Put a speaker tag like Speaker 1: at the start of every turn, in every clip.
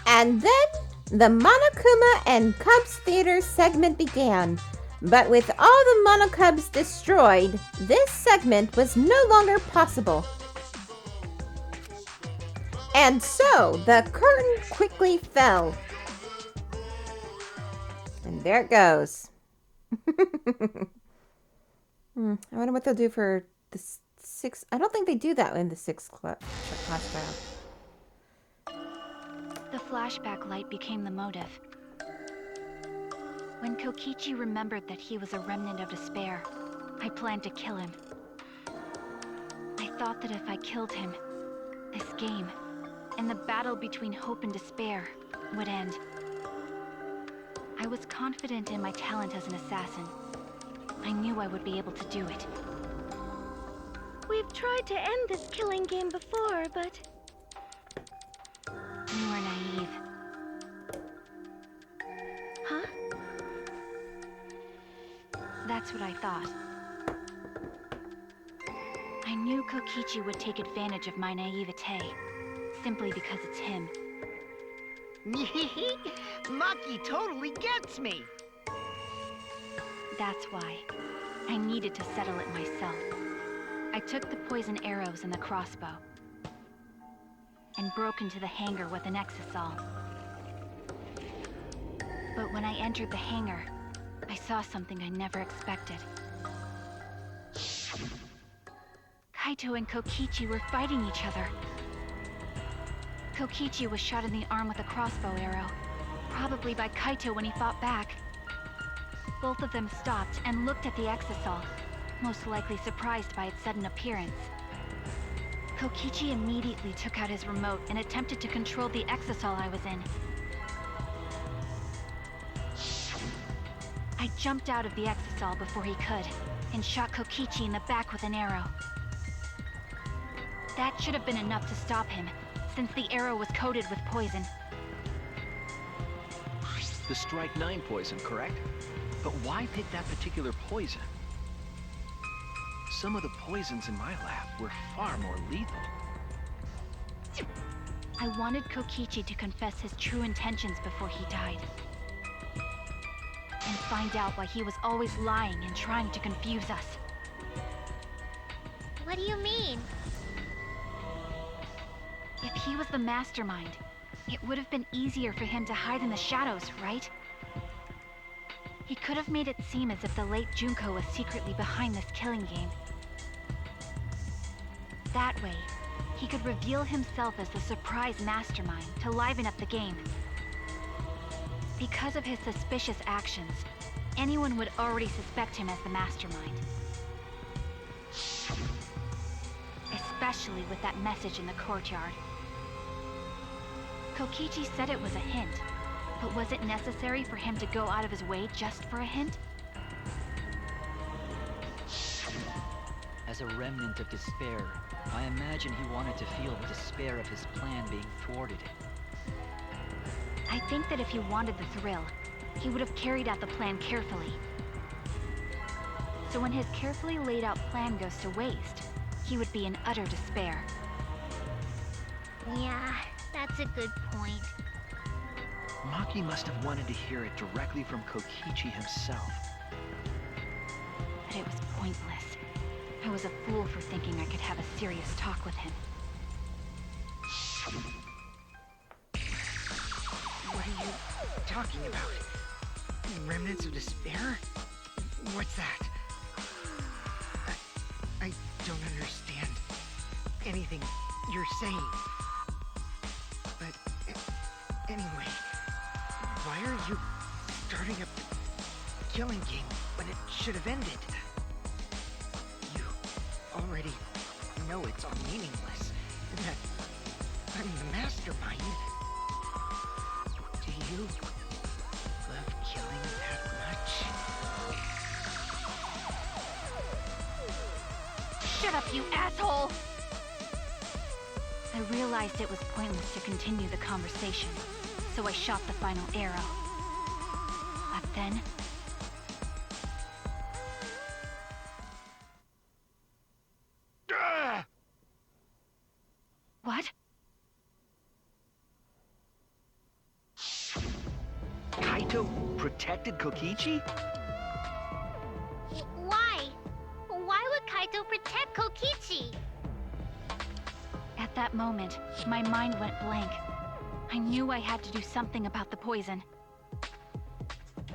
Speaker 1: And then the Monokuma and Cubs Theater segment began. But with all the Monokubs destroyed, this segment was no longer possible. And so the curtain quickly fell. And there it goes. I wonder what they'll do for the sixth. I don't think they do that in the sixth class trial.
Speaker 2: The flashback light became the motive. When Kokichi remembered that he was a remnant of despair, I planned to kill him. I thought that if I killed him, this game, and the battle between hope and despair, would end. I was confident in my talent as an assassin. I knew I would be able to do it.
Speaker 3: We've tried to end this killing game before, but...
Speaker 2: You were naive.
Speaker 3: Huh?
Speaker 2: That's what I thought. I knew Kokichi would take advantage of my naivete, simply because it's him.
Speaker 4: Maki totally gets me!
Speaker 2: That's why. I needed to settle it myself. I took the poison arrows and the crossbow, and broke into the hangar with an exisal. But when I entered the hangar, I saw something I never expected. Kaito and Kokichi were fighting each other. Kokichi was shot in the arm with a crossbow arrow, probably by Kaito when he fought back. Both of them stopped and looked at the exisal, most likely surprised by its sudden appearance. Kokichi immediately took out his remote and attempted to control the exisal I was in. I jumped out of the exisal before he could, and shot Kokichi in the back with an arrow. That should have been enough to stop him, since the arrow was coated with poison.
Speaker 5: The Strike 9 poison, correct? But why pick that particular poison? Some of the poisons in my lab were far more lethal.
Speaker 2: I wanted Kokichi to confess his true intentions before he died. And find out why he was always lying and trying to confuse us.
Speaker 3: What do you mean?
Speaker 2: If he was the mastermind, it would have been easier for him to hide in the shadows, right? He could have made it seem as if the late Junko was secretly behind this killing game. That way, he could reveal himself as the surprise mastermind to liven up the game. Because of his suspicious actions, anyone would already suspect him as the mastermind. Especially with that message in the courtyard. Kokichi said it was a hint, but was it necessary for him to go out of his way just for a hint?
Speaker 6: As a remnant of despair, I imagine he wanted to feel the despair of his plan being thwarted.
Speaker 2: I think that if he wanted the thrill, he would have carried out the plan carefully. So when his carefully laid out plan goes to waste, he would be in utter despair.
Speaker 3: Yeah, that's a good point.
Speaker 5: Maki must have wanted to hear it directly from Kokichi himself.
Speaker 2: But it was pointless. I was a fool for thinking I could have a serious talk with him.
Speaker 4: What are you talking about? Remnants of despair? What's that? I don't understand anything you're saying. But anyway, why are you starting a killing game when it should have ended? You already know it's all meaningless, and that I'm the mastermind. Do you love killing that much?
Speaker 2: Shut up, you asshole! I realized it was pointless to continue the conversation, so I shot the final arrow. But then... What?
Speaker 5: Kaito protected Kokichi?
Speaker 3: Why? Why would Kaito protect Kokichi?
Speaker 2: At that moment, my mind went blank. I knew I had to do something about the poison.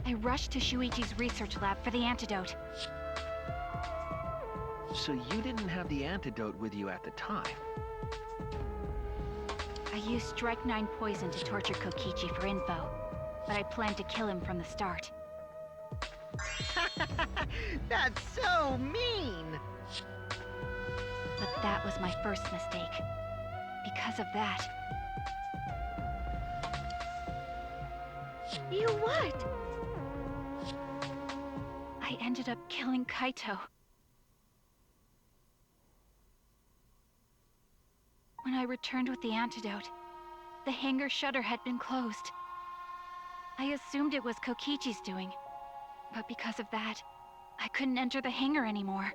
Speaker 2: I rushed to Shuichi's research lab for the antidote.
Speaker 5: So you didn't have the antidote with you at the time?
Speaker 2: I used Strychnine poison to torture Kokichi for info, but I planned to kill him from the start.
Speaker 4: That's so mean!
Speaker 2: But that was my first mistake. Because of that,
Speaker 3: You what?
Speaker 2: I ended up killing Kaito. When I returned with the antidote, the hangar shutter had been closed. I assumed it was Kokichi's doing, but because of that, I couldn't enter the hangar anymore.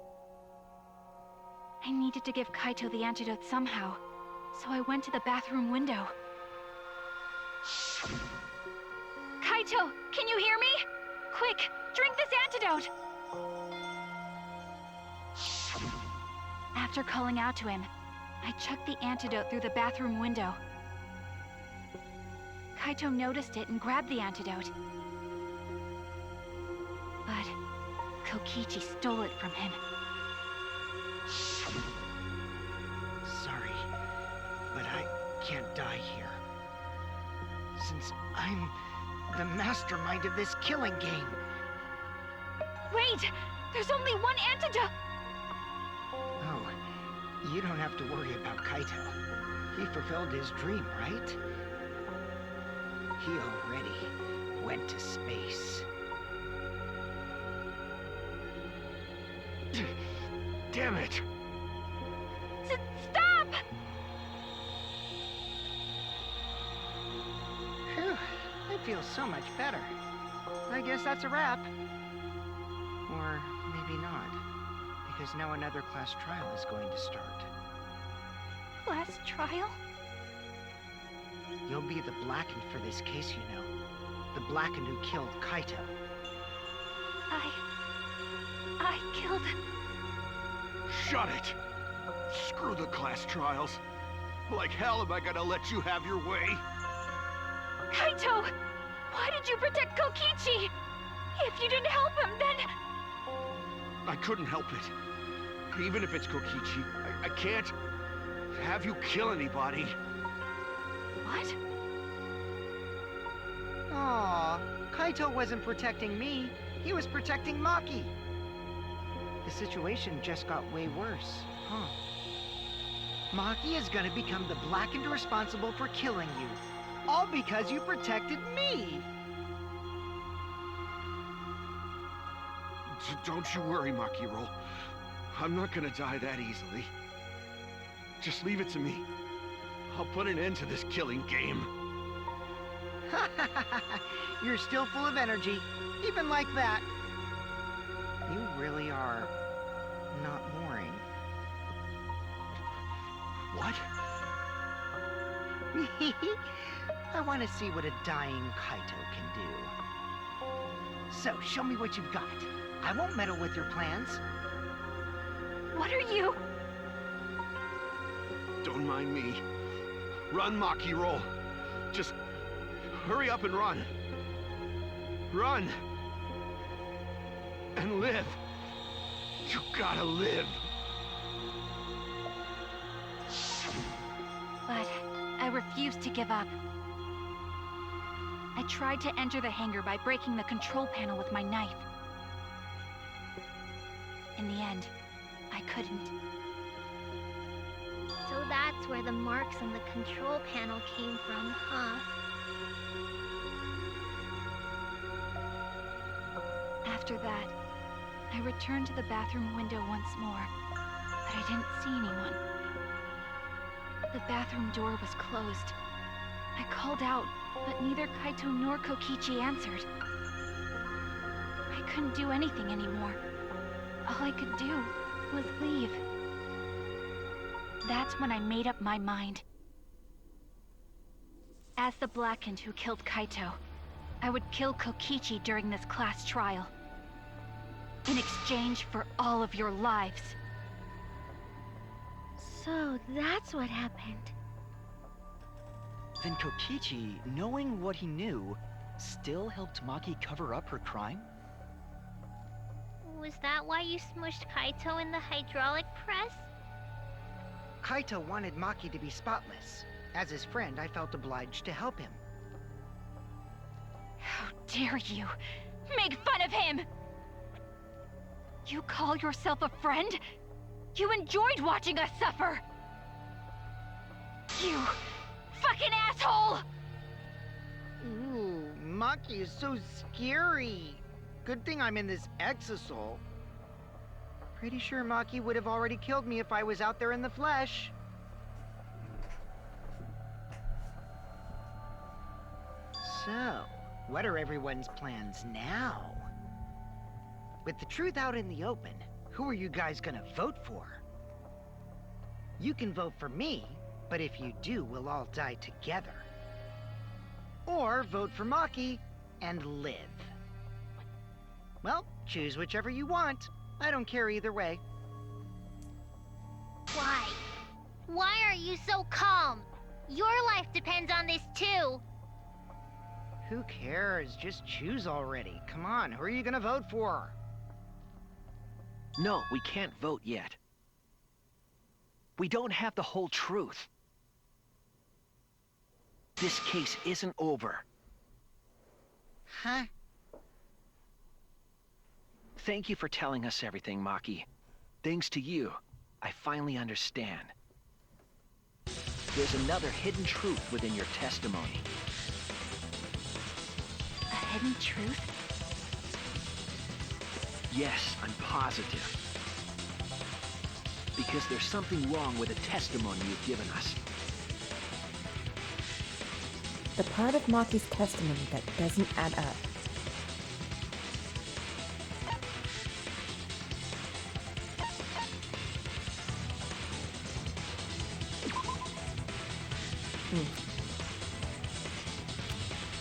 Speaker 2: I needed to give Kaito the antidote somehow, so I went to the bathroom window. Kaito, can you hear me? Quick, drink this antidote! After calling out to him, I chucked the antidote through the bathroom window. Kaito noticed it and grabbed the antidote. But Kokichi stole it from him.
Speaker 4: Sorry, but I can't die here. Since I'm the mastermind of this killing game.
Speaker 2: Wait! There's only one antidote!
Speaker 4: Oh, you don't have to worry about Kaito. He fulfilled his dream, right? He already went to space.
Speaker 5: Damn it!
Speaker 2: Stop!
Speaker 4: Phew, I feel so much better. I guess that's a wrap. Or maybe not, because now another class trial is going to start.
Speaker 2: Last trial?
Speaker 4: You'll be the Blackened for this case, you know. The Blackened who killed Kaito.
Speaker 2: I killed...
Speaker 7: Shut it! Screw the class trials. Like hell am I gonna let you have your way?
Speaker 2: Kaito! Why did you protect Kokichi? If you didn't help him, then...
Speaker 7: I couldn't help it. Even if it's Kokichi, I can't have you kill anybody.
Speaker 2: What?
Speaker 4: Aw, Kaito wasn't protecting me. He was protecting Maki. The situation just got way worse, huh? Maki is gonna become the Blackened responsible for killing you. All because you protected me!
Speaker 7: Don't you worry, Makiro. I'm not gonna die that easily. Just leave it to me. I'll put an end to this killing game.
Speaker 4: You're still full of energy, even like that. You really are not boring.
Speaker 7: What?
Speaker 4: I want to see what a dying Kaito can do. So, show me what you've got. I won't meddle with your plans.
Speaker 2: What are you...
Speaker 7: Don't mind me. Run, Makiro. Just hurry up and run. Run! And live. You gotta live.
Speaker 2: But I refused to give up. I tried to enter the hangar by breaking the control panel with my knife. In the end, I couldn't.
Speaker 3: So that's where the marks on the control panel came from, huh?
Speaker 2: After that, I returned to the bathroom window once more, but I didn't see anyone. The bathroom door was closed. I called out, but neither Kaito nor Kokichi answered. I couldn't do anything anymore. All I could do was leave. That's when I made up my mind. As the Blackened who killed Kaito, I would kill Kokichi during this class trial. In exchange for all of your lives.
Speaker 3: So that's what happened.
Speaker 6: Then Kokichi, knowing what he knew, still helped Maki cover up her crime?
Speaker 3: Was that why you smushed Kaito in the hydraulic press?
Speaker 4: Kaito wanted Maki to be spotless. As his friend, I felt obliged to help him.
Speaker 2: How dare you make fun of him! You call yourself a friend? You enjoyed watching us suffer! You fucking asshole!
Speaker 4: Ooh, Maki is so scary. Good thing I'm in this exosol. Pretty sure Maki would have already killed me if I was out there in the flesh. So, what are everyone's plans now? With the truth out in the open, who are you guys gonna vote for? You can vote for me, but if you do, we'll all die together. Or vote for Maki and live. Well, choose whichever you want. I don't care either way.
Speaker 3: Why? Why are you so calm? Your life depends on this too.
Speaker 4: Who cares? Just choose already. Come on, who are you gonna vote for?
Speaker 5: No, we can't vote yet. We don't have the whole truth. This case isn't over.
Speaker 4: Huh?
Speaker 5: Thank you for telling us everything, Maki. Thanks to you, I finally understand. There's another hidden truth within your testimony.
Speaker 2: A hidden truth?
Speaker 5: Yes, I'm positive. Because there's something wrong with the testimony you've given us.
Speaker 1: The part of Maki's testimony that doesn't add up.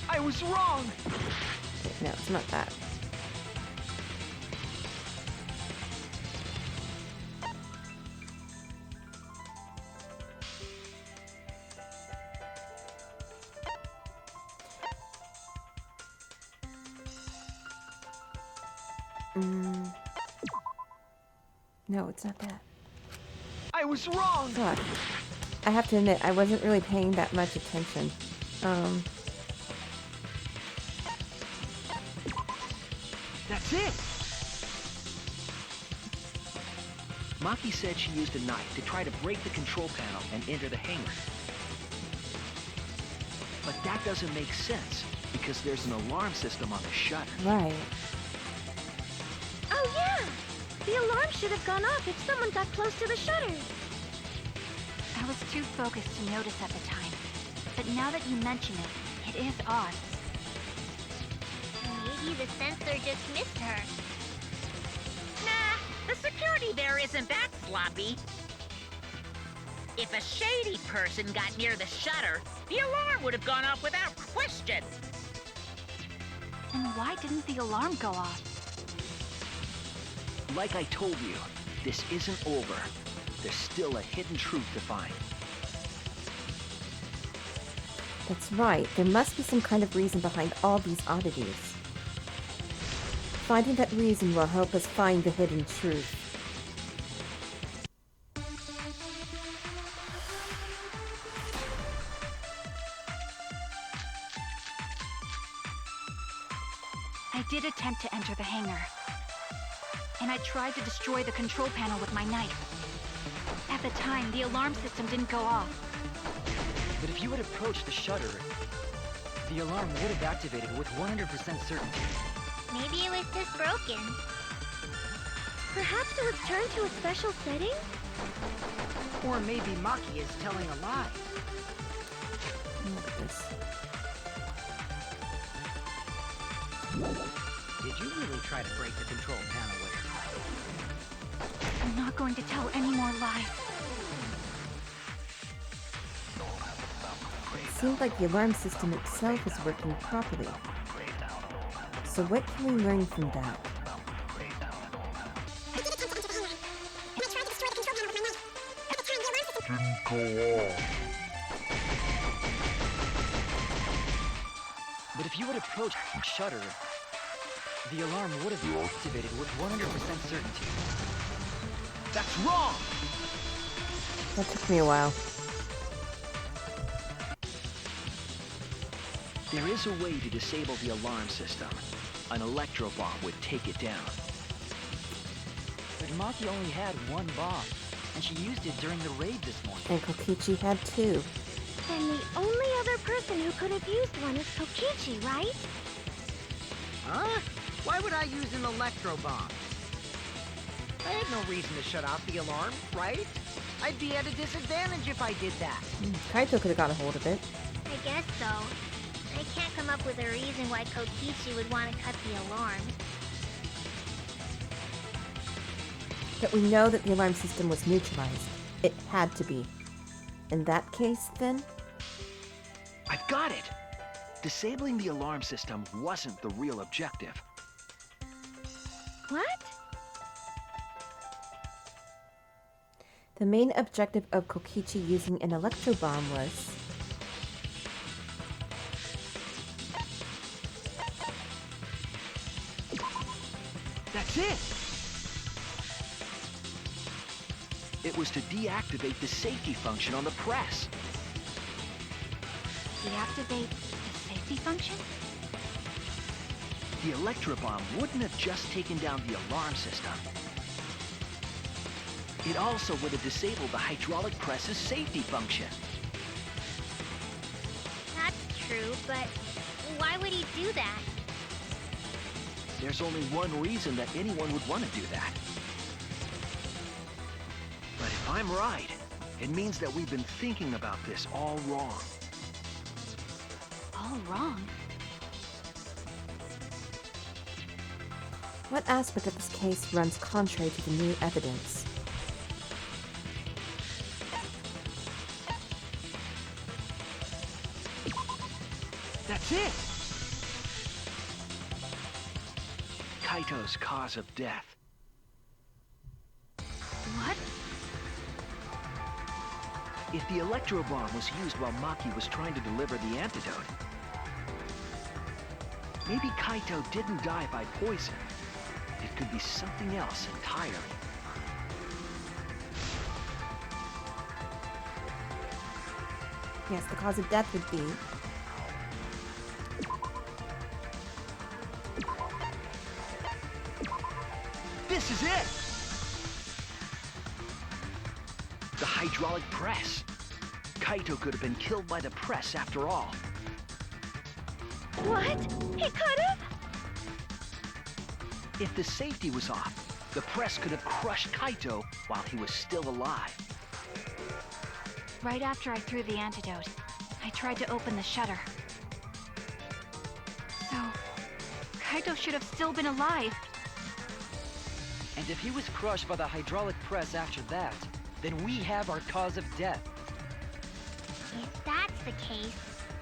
Speaker 5: I was wrong!
Speaker 1: No, it's not that. No, it's not that.
Speaker 5: I was wrong!
Speaker 1: Fuck. I have to admit, I wasn't really paying that much attention.
Speaker 5: That's it! Maki said she used a knife to try to break the control panel and enter the hangar. But that doesn't make sense, because there's an alarm system on the shutter.
Speaker 1: Right.
Speaker 3: Oh yeah! The alarm should have gone off if someone got close to the shutter.
Speaker 2: I was too focused to notice at the time. But now that you mention it, it is odd.
Speaker 3: Maybe the sensor just missed her.
Speaker 8: Nah, the security there isn't that sloppy. If a shady person got near the shutter, the alarm would have gone off without question.
Speaker 2: Then why didn't the alarm go off?
Speaker 5: Like I told you, this isn't over. There's still a hidden truth to find.
Speaker 1: That's right. There must be some kind of reason behind all these oddities. Finding that reason will help us find the hidden truth.
Speaker 2: I did attempt to enter the hangar. And I tried to destroy the control panel with my knife. At the time, the alarm system didn't go off.
Speaker 6: But if you had approached the shutter, the alarm would have activated with 100% certainty.
Speaker 3: Maybe it was just broken.
Speaker 9: Perhaps it was turned to a special setting?
Speaker 4: Or maybe Maki is telling a lie.
Speaker 1: Look at this.
Speaker 4: Did you really try to break the control panel with her?
Speaker 2: I'm not going to tell any more lies.
Speaker 1: It seemed like the alarm system itself was working properly. So what can we learn from that?
Speaker 6: But if you had approached Shutter, the alarm would have been activated with 100% certainty.
Speaker 5: That's wrong!
Speaker 1: That took me a while.
Speaker 5: There is a way to disable the alarm system. An electro bomb would take it down.
Speaker 6: But Maki only had one bomb, and she used it during the raid this morning.
Speaker 1: And Kokichi had 2.
Speaker 9: Then the only other person who could have used one is Kokichi, right?
Speaker 4: Huh? Why would I use an electro bomb? I had no reason to shut off the alarm, right? I'd be at a disadvantage if I did that.
Speaker 1: Kaito could have got a hold of it.
Speaker 3: I guess so. I can't come up with a reason why Kokichi would want to cut the alarm.
Speaker 1: But we know that the alarm system was neutralized. It had to be. In that case, then?
Speaker 5: I've got it! Disabling the alarm system wasn't the real objective.
Speaker 9: What?
Speaker 1: The main objective of Kokichi using an electro bomb was...
Speaker 5: That's it! It was to deactivate the safety function on the press.
Speaker 2: Deactivate the safety function?
Speaker 5: The electro bomb wouldn't have just taken down the alarm system. It also would have disabled the hydraulic press's safety function.
Speaker 3: That's true, but why would he do that?
Speaker 5: There's only one reason that anyone would want to do that. But if I'm right, it means that we've been thinking about this all wrong.
Speaker 2: All wrong.
Speaker 1: What aspect of this case runs contrary to the new evidence?
Speaker 5: That's it! Kaito's cause of death.
Speaker 2: What?
Speaker 5: If the electro bomb was used while Maki was trying to deliver the antidote, maybe Kaito didn't die by poison. It could be something else entirely.
Speaker 1: Yes, the cause of death would be...
Speaker 5: This is it! The hydraulic press. Kaito could have been killed by the press after all.
Speaker 9: What? He could have?
Speaker 5: If the safety was off, the press could have crushed Kaito while he was still alive.
Speaker 2: Right after I threw the antidote, I tried to open the shutter. So, Kaito should have still been alive.
Speaker 6: And if he was crushed by the hydraulic press after that, then we have our cause of death.
Speaker 3: If that's the case,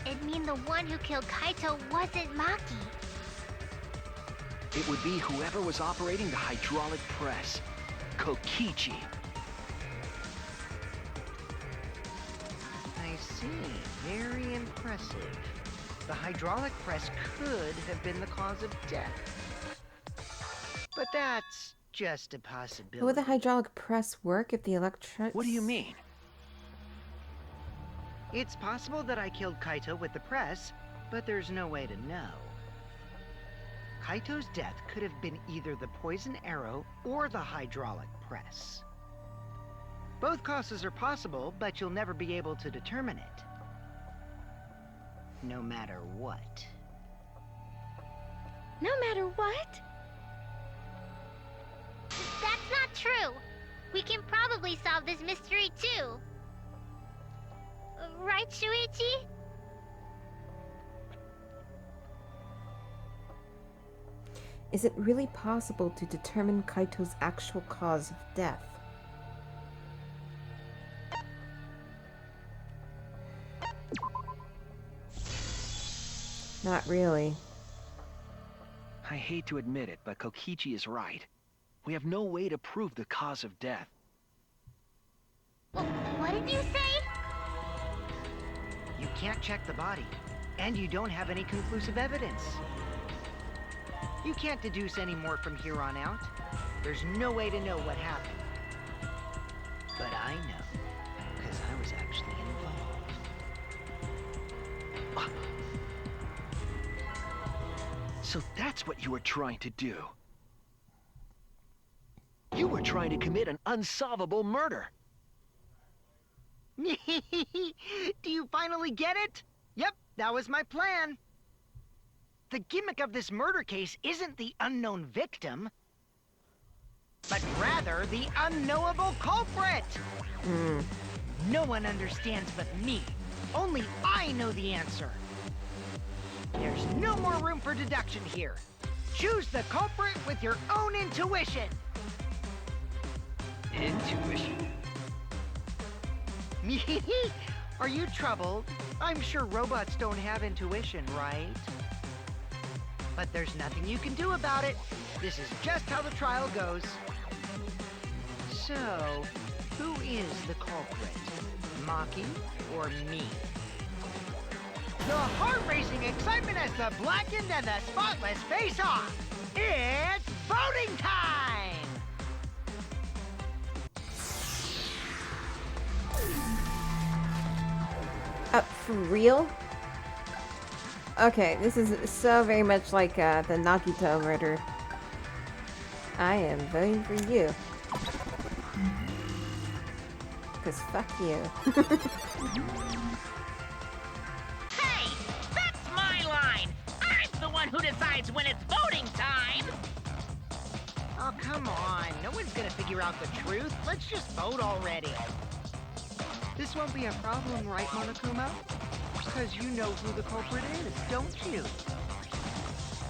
Speaker 3: it'd mean the one who killed Kaito wasn't Maki.
Speaker 5: It would be whoever was operating the hydraulic press. Kokichi.
Speaker 4: I see. Very impressive. The hydraulic press could have been the cause of death. But that's just a possibility.
Speaker 1: How would the hydraulic press work if the electric...
Speaker 5: What do you mean?
Speaker 4: It's possible that I killed Kaito with the press, but there's no way to know. Kaito's death could have been either the poison arrow or the hydraulic press. Both causes are possible, but you'll never be able to determine it. No matter what.
Speaker 9: No matter what?
Speaker 3: That's not true. We can probably solve this mystery too. Right, Shuichi?
Speaker 1: Is it really possible to determine Kaito's actual cause of death? Not really.
Speaker 5: I hate to admit it, but Kokichi is right. We have no way to prove the cause of death.
Speaker 3: What did you say?
Speaker 4: You can't check the body, and you don't have any conclusive evidence. You can't deduce any more from here on out. There's no way to know what happened. But I know, because I was actually involved.
Speaker 5: So that's what you were trying to do. You were trying to commit an unsolvable murder.
Speaker 4: Do you finally get it? Yep, that was my plan. The gimmick of this murder case isn't the unknown victim, but rather the unknowable culprit. No one understands but me. Only I know the answer. There's no more room for deduction here. Choose the culprit with your own intuition.
Speaker 6: Intuition.
Speaker 4: Are you troubled? I'm sure robots don't have intuition, right? But there's nothing you can do about it. This is just how the trial goes. So, who is the culprit? Maki or me? The heart-racing excitement as the blackened and the spotless face off. It's voting time!
Speaker 1: For real? Okay, this is so very much like the Nagito murder. I am voting for you. Because fuck you.
Speaker 8: Hey, that's my line. I'm the one who decides when it's voting time.
Speaker 4: Oh, come on. No one's gonna figure out the truth. Let's just vote already. This won't be a problem, right, Monokuma? Because you know who the culprit is, don't you?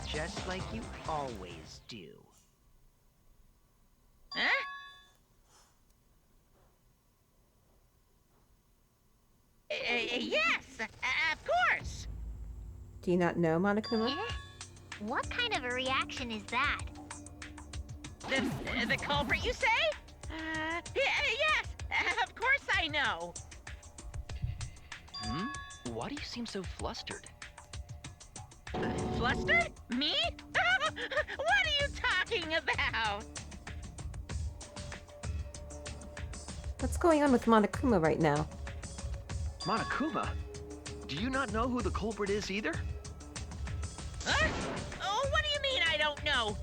Speaker 4: Just like you always do.
Speaker 8: Huh? Yes, of course.
Speaker 1: Do you not know, Monokuma?
Speaker 3: Eh? What kind of a reaction is that?
Speaker 8: The culprit, you say? Yes, of course I know.
Speaker 6: Why do you seem so flustered?
Speaker 8: Flustered? Me? What are you talking about?
Speaker 1: What's going on with Monokuma right now?
Speaker 5: Monokuma? Do you not know who the culprit is either?
Speaker 8: Huh? Oh, what do you mean I don't know?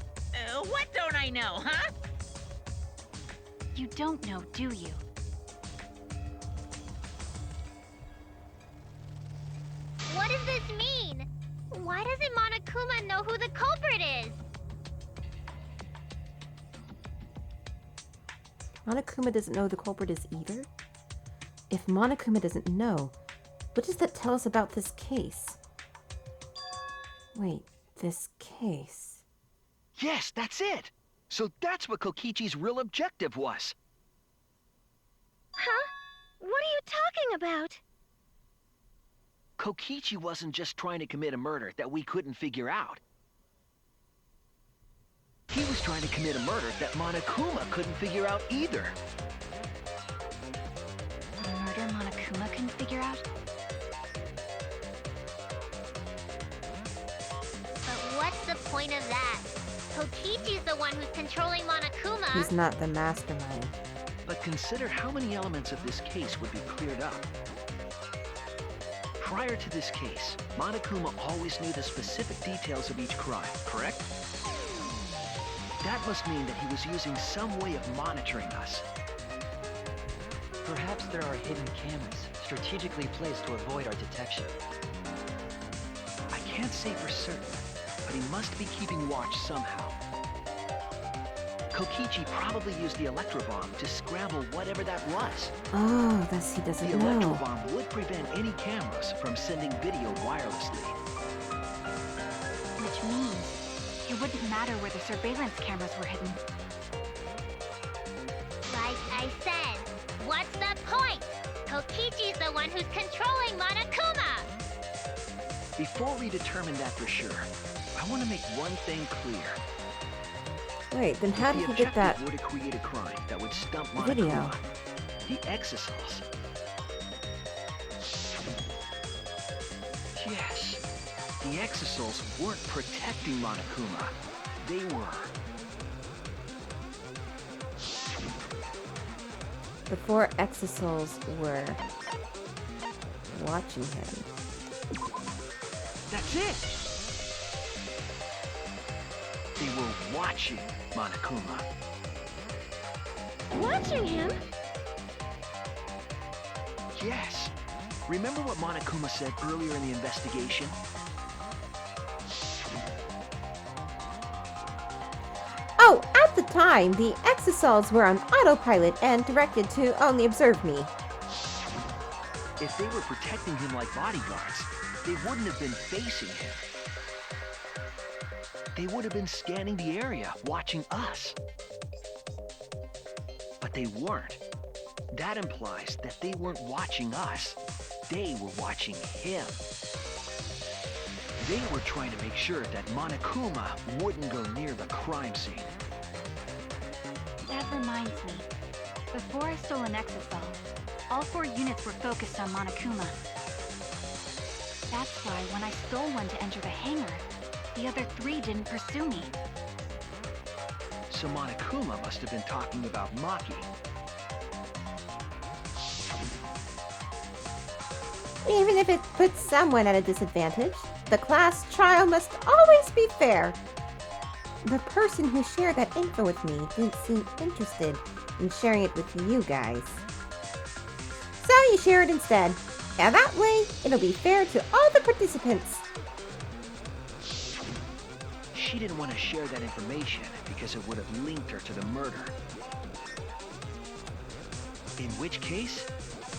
Speaker 8: What don't I know, huh?
Speaker 2: You don't know, do you?
Speaker 3: What does this mean? Why doesn't Monokuma know who the culprit is?
Speaker 1: Monokuma doesn't know who the culprit is either? If Monokuma doesn't know, what does that tell us about this case? Wait, this case?
Speaker 5: Yes, that's it! So that's what Kokichi's real objective was.
Speaker 9: Huh? What are you talking about?
Speaker 5: Kokichi wasn't just trying to commit a murder that we couldn't figure out. He was trying to commit a murder that Monokuma couldn't figure out either.
Speaker 2: A murder Monokuma couldn't figure out?
Speaker 3: But what's the point of that? Kokichi's the one who's controlling Monokuma.
Speaker 1: He's not the mastermind.
Speaker 5: But consider how many elements of this case would be cleared up. Prior to this case, Monokuma always knew the specific details of each crime, correct? That must mean that he was using some way of monitoring us.
Speaker 6: Perhaps there are hidden cameras, strategically placed to avoid our detection.
Speaker 5: I can't say for certain, but he must be keeping watch somehow. Kokichi probably used the electrobomb to scramble whatever that was.
Speaker 1: Oh, thus he doesn't
Speaker 5: The
Speaker 1: know.
Speaker 5: electrobomb would prevent any cameras from sending video wirelessly.
Speaker 2: Which means it wouldn't matter where the surveillance cameras were hidden.
Speaker 3: Like I said, what's the point? Kokichi's the one who's controlling Monokuma.
Speaker 5: Before we determine that for sure, I want to make one thing clear.
Speaker 1: Wait, then how
Speaker 5: The
Speaker 1: did he get that
Speaker 5: objective were to create a crime that would stump
Speaker 1: video?
Speaker 5: Monokuma. The Exosols. Yes. The Exosols weren't protecting Monokuma. They were.
Speaker 1: The four Exosols were watching him?
Speaker 5: That's it! They were watching Monokuma.
Speaker 9: Watching him?
Speaker 5: Yes. Remember what Monokuma said earlier in the investigation?
Speaker 1: Oh, at the time, the Exosols were on autopilot and directed to only observe me.
Speaker 5: If they were protecting him like bodyguards, they wouldn't have been facing him. They would have been scanning the area, watching us. But they weren't. That implies that they weren't watching us. They were watching him. They were trying to make sure that Monokuma wouldn't go near the crime scene.
Speaker 2: That reminds me. Before I stole an Exosol, all 4 units were focused on Monokuma. That's why when I stole one to enter the hangar, the other 3 didn't pursue me.
Speaker 5: So Monokuma must have been talking about Maki.
Speaker 1: Even if it puts someone at a disadvantage, the class trial must always be fair. The person who shared that info with me didn't seem interested in sharing it with you guys. So you share it instead. And that way, it'll be fair to all the participants.
Speaker 5: She didn't want to share that information because it would have linked her to the murder. In which case,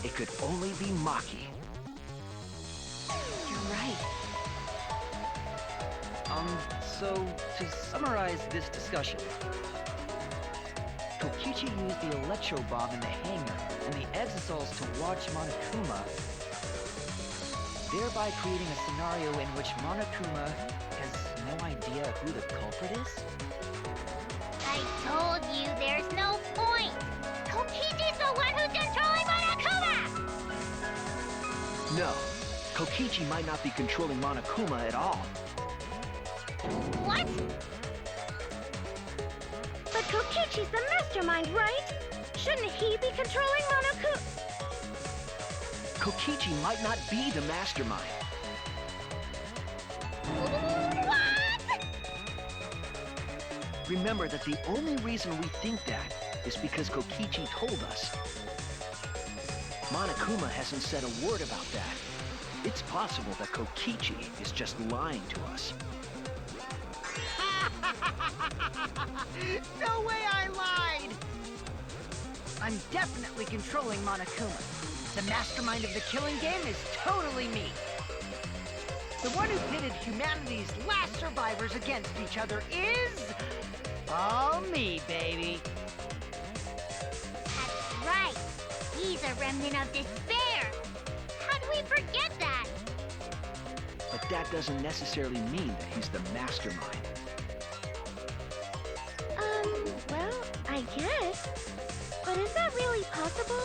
Speaker 5: it could only be Maki.
Speaker 2: You're right.
Speaker 6: So to summarize this discussion, Kokichi used the electro bomb in the hangar and the Exosols to watch Monokuma, thereby creating a scenario in which Monokuma has no idea who the culprit is?
Speaker 3: I told you there's no point. Kokichi's the one who's controlling Monokuma!
Speaker 5: No, Kokichi might not be controlling Monokuma at all.
Speaker 3: What?
Speaker 9: But Kokichi's the mastermind, right? Shouldn't he be controlling Monokuma?
Speaker 5: Kokichi might not be the mastermind.
Speaker 3: What?
Speaker 5: Remember that the only reason we think that is because Kokichi told us. Monokuma hasn't said a word about that. It's possible that Kokichi is just lying to us.
Speaker 4: No way I lied! I'm definitely controlling Monokuma. The mastermind of the killing game is totally me. The one who pitted humanity's last survivors against each other is... all me, baby.
Speaker 3: That's right. He's a remnant of despair. How'd we forget that?
Speaker 5: But that doesn't necessarily mean that he's the mastermind.
Speaker 9: Well, I guess. But is that really possible?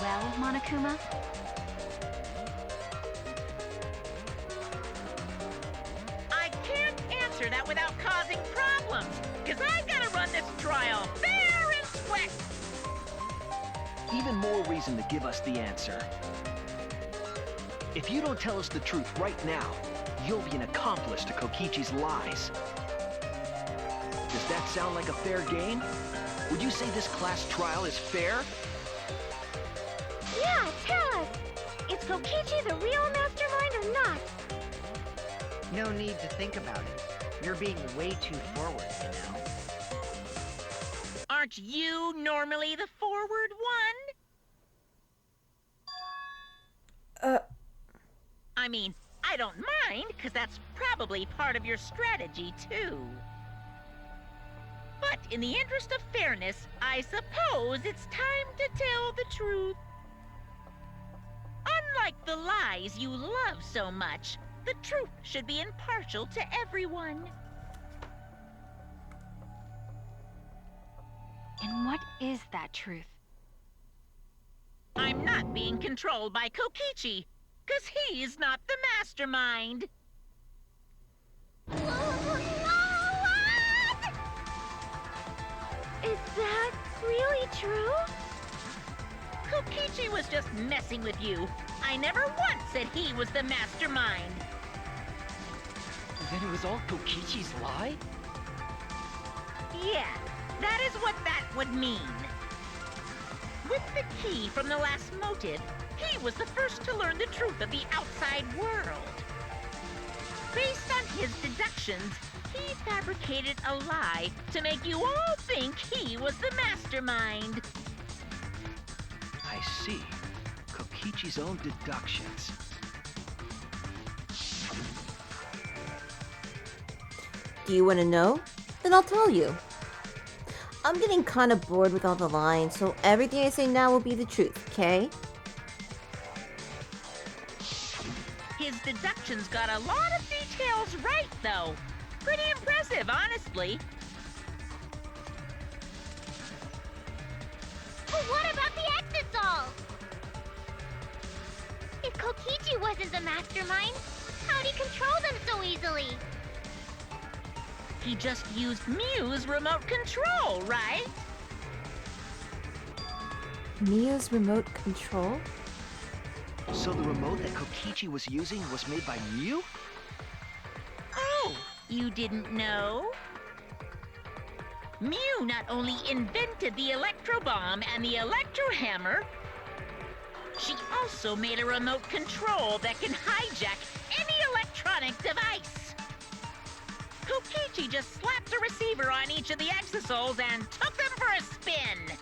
Speaker 2: Well, Monokuma?
Speaker 8: I can't answer that without causing problems, because I gotta run this trial fair and square.
Speaker 5: Even more reason to give us the answer. If you don't tell us the truth right now, you'll be an accomplice to Kokichi's lies. Does that sound like a fair game? Would you say this class trial is fair?
Speaker 9: Yeah, tell us! Is Kokichi the real mastermind or not?
Speaker 4: No need to think about it. You're being way too forward, you know.
Speaker 8: Aren't you normally the forward one? I mean, I don't mind, because that's probably part of your strategy, too. But in the interest of fairness, I suppose it's time to tell the truth. Unlike the lies you love so much, The truth should be impartial to everyone.
Speaker 2: And what is that truth?
Speaker 8: I'm not being controlled by Kokichi, 'cause he's not the mastermind.
Speaker 9: Is that really true?
Speaker 8: Kokichi was just messing with you. I never once said he was the mastermind.
Speaker 6: Then it was all Kokichi's lie?
Speaker 8: Yeah, that is what that would mean. With the key from the last motive, he was the first to learn the truth of the outside world. Based on his deductions, he fabricated a lie to make you all think he was the mastermind.
Speaker 5: I see. Kokichi's own deductions.
Speaker 1: Do you want to know? Then I'll tell you. I'm getting kind of bored with all the lying, so everything I say now will be the truth, okay?
Speaker 8: His deductions got a lot of details right, though. Pretty impressive, honestly.
Speaker 3: But what about the Exisals? If Kokichi wasn't the mastermind, how'd he control them so easily?
Speaker 8: He just used Mew's remote control, right?
Speaker 1: Mia's remote control?
Speaker 5: So the remote that Kokichi was using was made by Mew?
Speaker 8: Oh, you didn't know? Mew not only invented the Electro Bomb and the Electro Hammer, she also made a remote control that can hijack any electronic device. Kokichi just slapped a receiver on each of the Exisals and took them for a spin.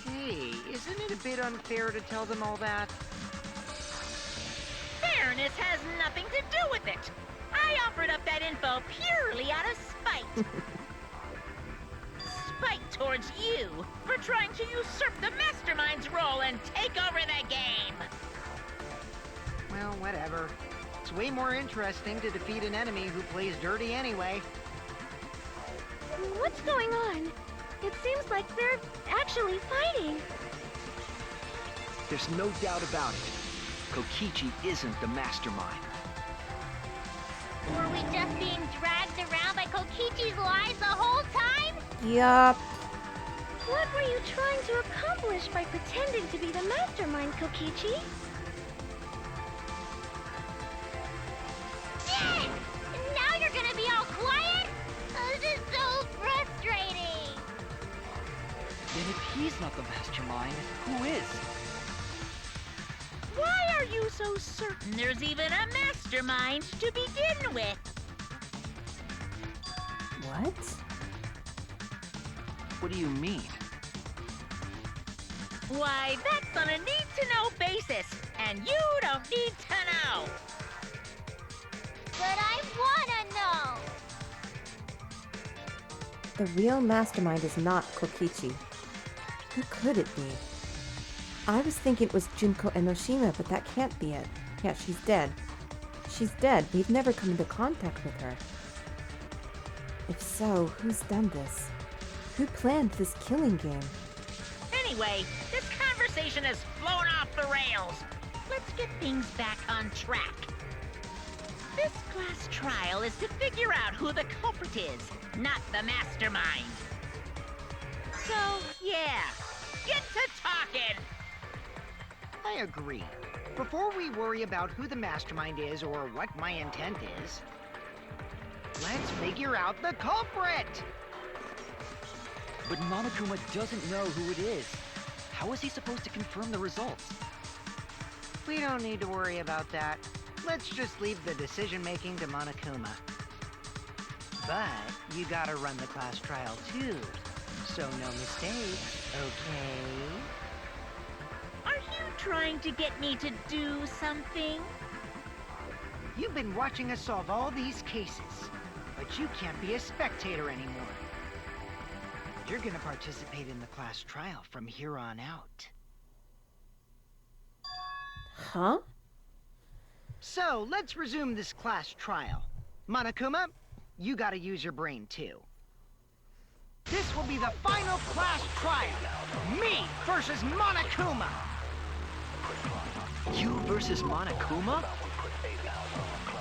Speaker 4: Hey, isn't it a bit unfair to tell them all that?
Speaker 8: Fairness has nothing to do with it. I offered up that info purely out of spite. Spite towards you for trying to usurp the mastermind's role and take over the game.
Speaker 4: Well, whatever. It's way more interesting to defeat an enemy who plays dirty anyway.
Speaker 9: What's going on? It seems like they're actually fighting.
Speaker 5: There's no doubt about it. Kokichi isn't the mastermind.
Speaker 3: Were we just being dragged around by Kokichi's lies the whole time?
Speaker 1: Yup.
Speaker 9: What were you trying to accomplish by pretending to be the mastermind, Kokichi?
Speaker 3: Now you're gonna be all quiet? This is so frustrating.
Speaker 6: Then if he's not the mastermind, who is?
Speaker 8: Why are you so certain there's even a mastermind to begin with?
Speaker 1: What?
Speaker 5: What do you mean?
Speaker 8: Why, that's on a need-to-know basis, and you don't need to know.
Speaker 3: But I wanna know.
Speaker 1: The real mastermind is not Kokichi. Who could it be? I was thinking it was Junko Enoshima, but that can't be it. Yeah, she's dead. She's dead. We've never come into contact with her. If so, who's done this? Who planned this killing game?
Speaker 8: Anyway, this conversation has flown off the rails. Let's get things back on track. This class trial is to figure out who the culprit is, not the mastermind. So, yeah, get to talking.
Speaker 4: I agree. Before we worry about who the mastermind is or what my intent is, let's figure out the culprit!
Speaker 6: But Monokuma doesn't know who it is. How is he supposed to confirm the results?
Speaker 4: We don't need to worry about that. Let's just leave the decision-making to Monokuma. But you gotta run the class trial too, so no mistakes, okay?
Speaker 8: Are you trying to get me to do something?
Speaker 4: You've been watching us solve all these cases, but you can't be a spectator anymore. You're gonna participate in the class trial from here on out.
Speaker 1: Huh?
Speaker 4: So, let's resume this class trial. Monokuma, you gotta use your brain too. This will be the final class trial. Me versus Monokuma.
Speaker 5: You versus Monokuma?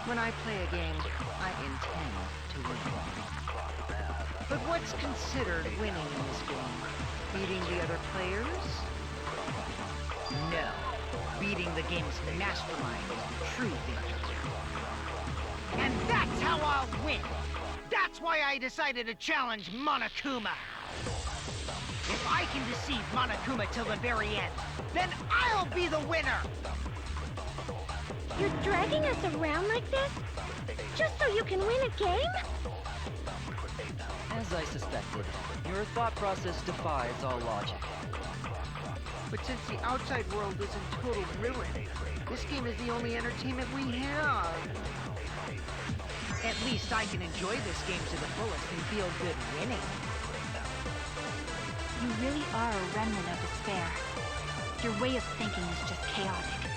Speaker 4: When I play a game, I intend to win. But what's considered winning in this game? Beating the other players? No. Beating the game's mastermind is the true victory. And that's how I'll win! That's why I decided to challenge Monokuma! If I can deceive Monokuma till the very end, then I'll be the winner!
Speaker 9: You're dragging us around like this? Just so you can win a game?
Speaker 6: As I suspected, your thought process defies all logic.
Speaker 4: But since the outside world is in total ruin, this game is the only entertainment we have. At least I can enjoy this game to the fullest and feel good winning.
Speaker 2: You really are a remnant of despair. Your way of thinking is just chaotic.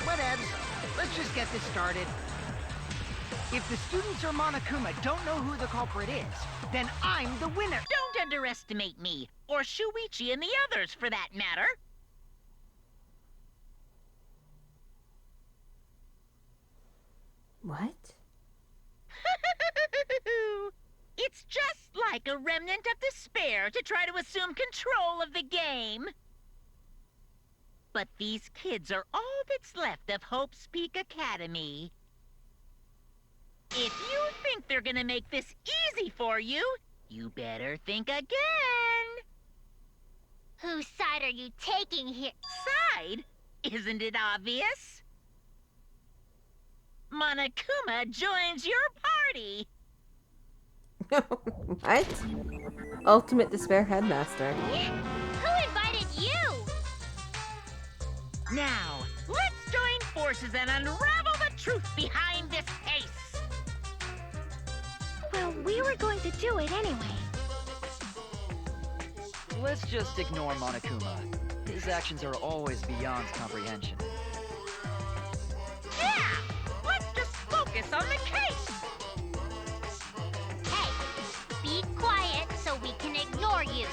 Speaker 4: Whatevs. Let's just get this started. If the students or Monokuma don't know who the culprit is, then I'm the winner.
Speaker 8: Don't underestimate me, or Shuichi and the others for that matter.
Speaker 1: What?
Speaker 8: It's just like a remnant of despair to try to assume control of the game. But these kids are all that's left of Hope's Peak Academy. If you think they're gonna make this easy for you, you better think again.
Speaker 3: Whose side are you taking here?
Speaker 8: Side? Isn't it obvious? Monokuma joins your party.
Speaker 1: What? Ultimate Despair Headmaster.
Speaker 3: Who invited you?
Speaker 8: Now, let's join forces and unravel the truth behind this case.
Speaker 9: Well, we were going to do it anyway.
Speaker 6: Let's just ignore Monokuma. His actions are always beyond comprehension.
Speaker 8: Yeah! Let's just focus on the case!
Speaker 3: Hey, be quiet so we can ignore you.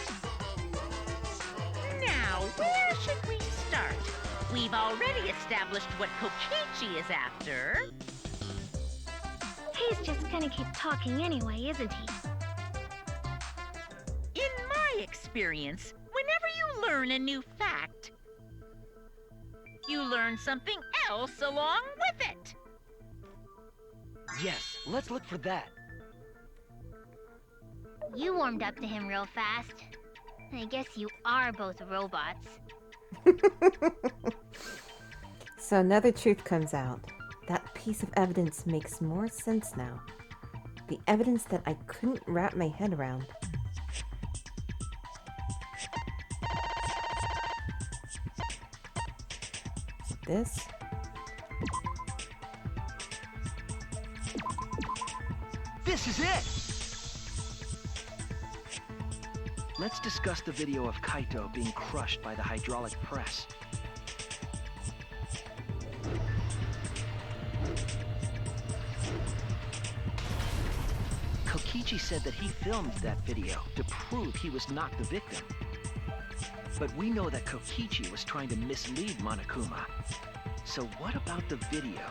Speaker 8: Now, where should we start? We've already established what Kokichi is after.
Speaker 9: He's just gonna keep talking anyway, isn't he?
Speaker 8: In my experience, whenever you learn a new fact, you learn something else along with it.
Speaker 6: Yes, let's look for that.
Speaker 3: You warmed up to him real fast. I guess you are both robots.
Speaker 1: So another truth comes out. That piece of evidence makes more sense now. The evidence that I couldn't wrap my head around. This?
Speaker 5: This is it! Let's discuss the video of Kaito being crushed by the hydraulic press. Kokichi said that he filmed that video to prove he was not the victim. But we know that Kokichi was trying to mislead Monokuma. So what about the video?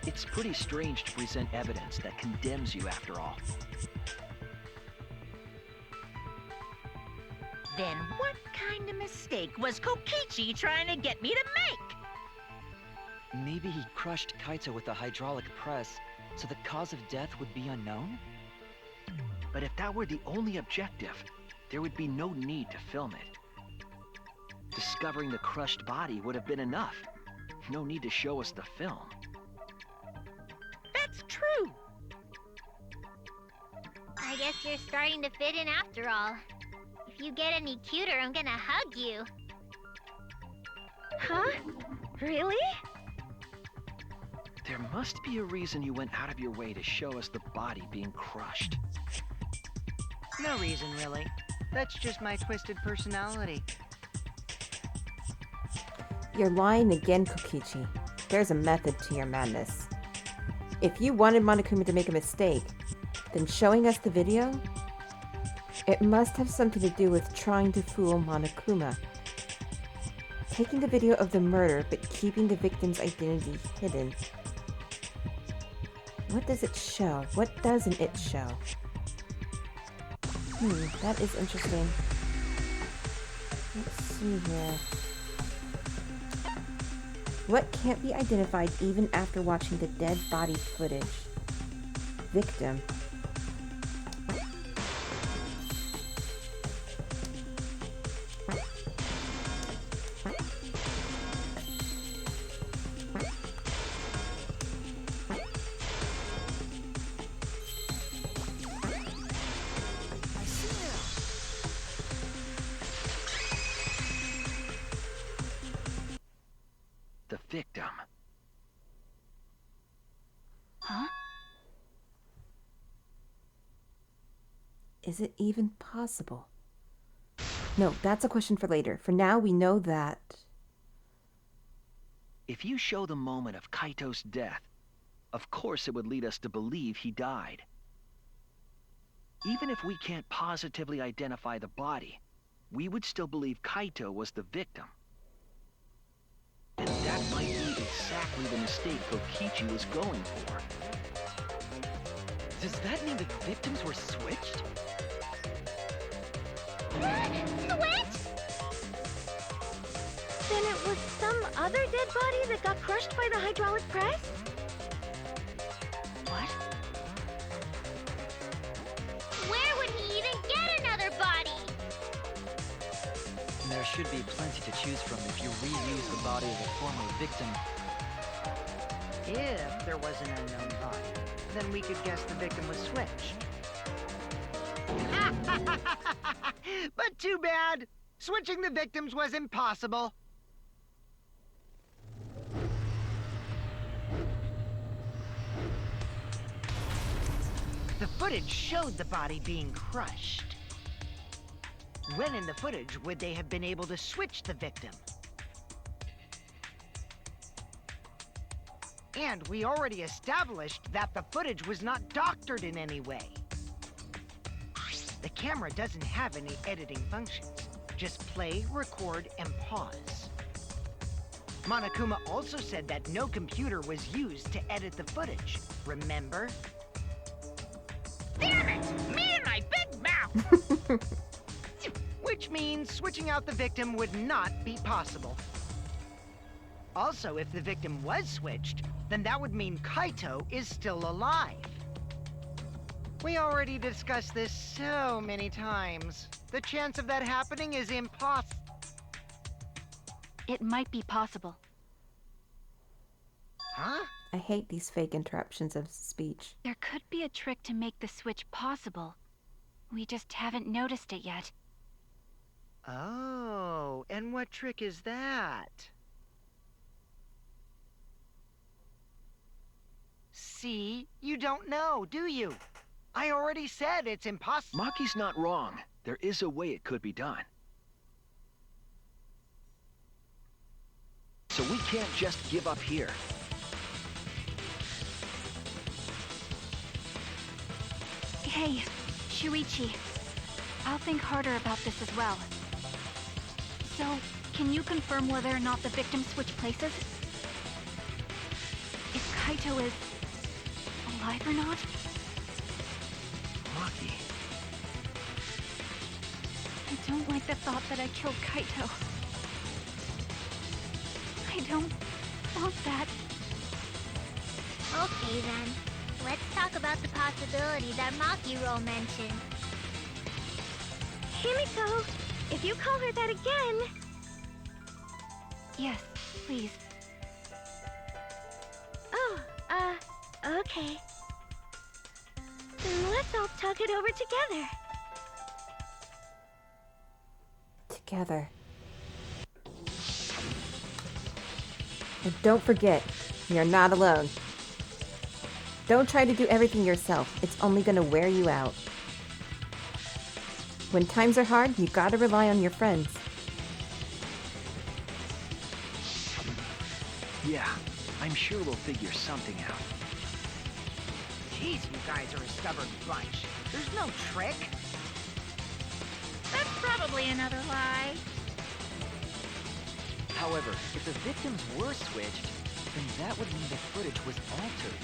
Speaker 5: It's pretty strange to present evidence that condemns you after all.
Speaker 8: Then what kind of mistake was Kokichi trying to get me to make?
Speaker 6: Maybe he crushed Kaito with the hydraulic press, so the cause of death would be unknown?
Speaker 5: But if that were the only objective, there would be no need to film it. Discovering the crushed body would have been enough. No need to show us the film.
Speaker 8: That's true.
Speaker 3: I guess you're starting to fit in after all. If you get any cuter, I'm gonna hug you.
Speaker 9: Huh? Really?
Speaker 5: There must be a reason you went out of your way to show us the body being crushed.
Speaker 4: No reason, really. That's just my twisted personality.
Speaker 1: You're lying again, Kokichi. There's a method to your madness. If you wanted Monokuma to make a mistake, then showing us the video? It must have something to do with trying to fool Monokuma. Taking the video of the murder, but keeping the victim's identity hidden. What does it show? What doesn't it show? That is interesting. Let's see here. What can't be identified even after watching the dead body footage? Victim.
Speaker 5: The victim.
Speaker 2: Huh?
Speaker 1: Is it even possible? No, that's a question for later. For now, we know that...
Speaker 5: If you show the moment of Kaito's death, of course it would lead us to believe he died. Even if we can't positively identify the body, we would still believe Kaito was the victim. And that might be exactly the mistake Kokichi was going for.
Speaker 6: Does that mean the victims were switched?
Speaker 3: Switch?
Speaker 9: Then it was some other dead body that got crushed by the hydraulic press?
Speaker 2: What?
Speaker 3: Where would he even get another body?
Speaker 6: There should be plenty to choose from if you reuse the body of a former victim.
Speaker 4: If there was an unknown body, then we could guess the victim was switched. But too bad! Switching the victims was impossible. The footage showed the body being crushed. When in the footage would they have been able to switch the victim? And we already established that the footage was not doctored in any way. The camera doesn't have any editing functions. Just play, record, and pause. Monokuma also said that no computer was used to edit the footage. Remember?
Speaker 8: Damn it! Me and my big mouth!
Speaker 4: Which means switching out the victim would not be possible. Also, if the victim was switched, then that would mean Kaito is still alive. We already discussed this so many times. The chance of that happening is impossible.
Speaker 2: It might be possible.
Speaker 4: Huh?
Speaker 1: I hate these fake interruptions of speech.
Speaker 2: There could be a trick to make the switch possible. We just haven't noticed it yet.
Speaker 4: Oh, and what trick is that? See? You don't know, do you? I already said it's impossible.
Speaker 5: Maki's not wrong. There is a way it could be done. So we can't just give up here.
Speaker 2: Hey, Shuichi. I'll think harder about this as well. So, can you confirm whether or not the victims switch places? If Kaito is... alive or not?
Speaker 5: Maki.
Speaker 2: I don't like the thought that I killed Kaito. I don't want that.
Speaker 3: Okay then. Let's talk about the possibility that Makiro mentioned.
Speaker 9: Himiko, if you call her that again...
Speaker 2: Yes, please.
Speaker 9: Oh, okay. Then let's all talk it over together.
Speaker 1: Together. And don't forget, you're not alone. Don't try to do everything yourself. It's only gonna wear you out. When times are hard, you gotta rely on your friends.
Speaker 5: Yeah, I'm sure we'll figure something out.
Speaker 4: Jeez, you guys are a stubborn bunch. There's no trick.
Speaker 8: That's probably another lie.
Speaker 6: However, if the victims were switched, then that would mean the footage was altered.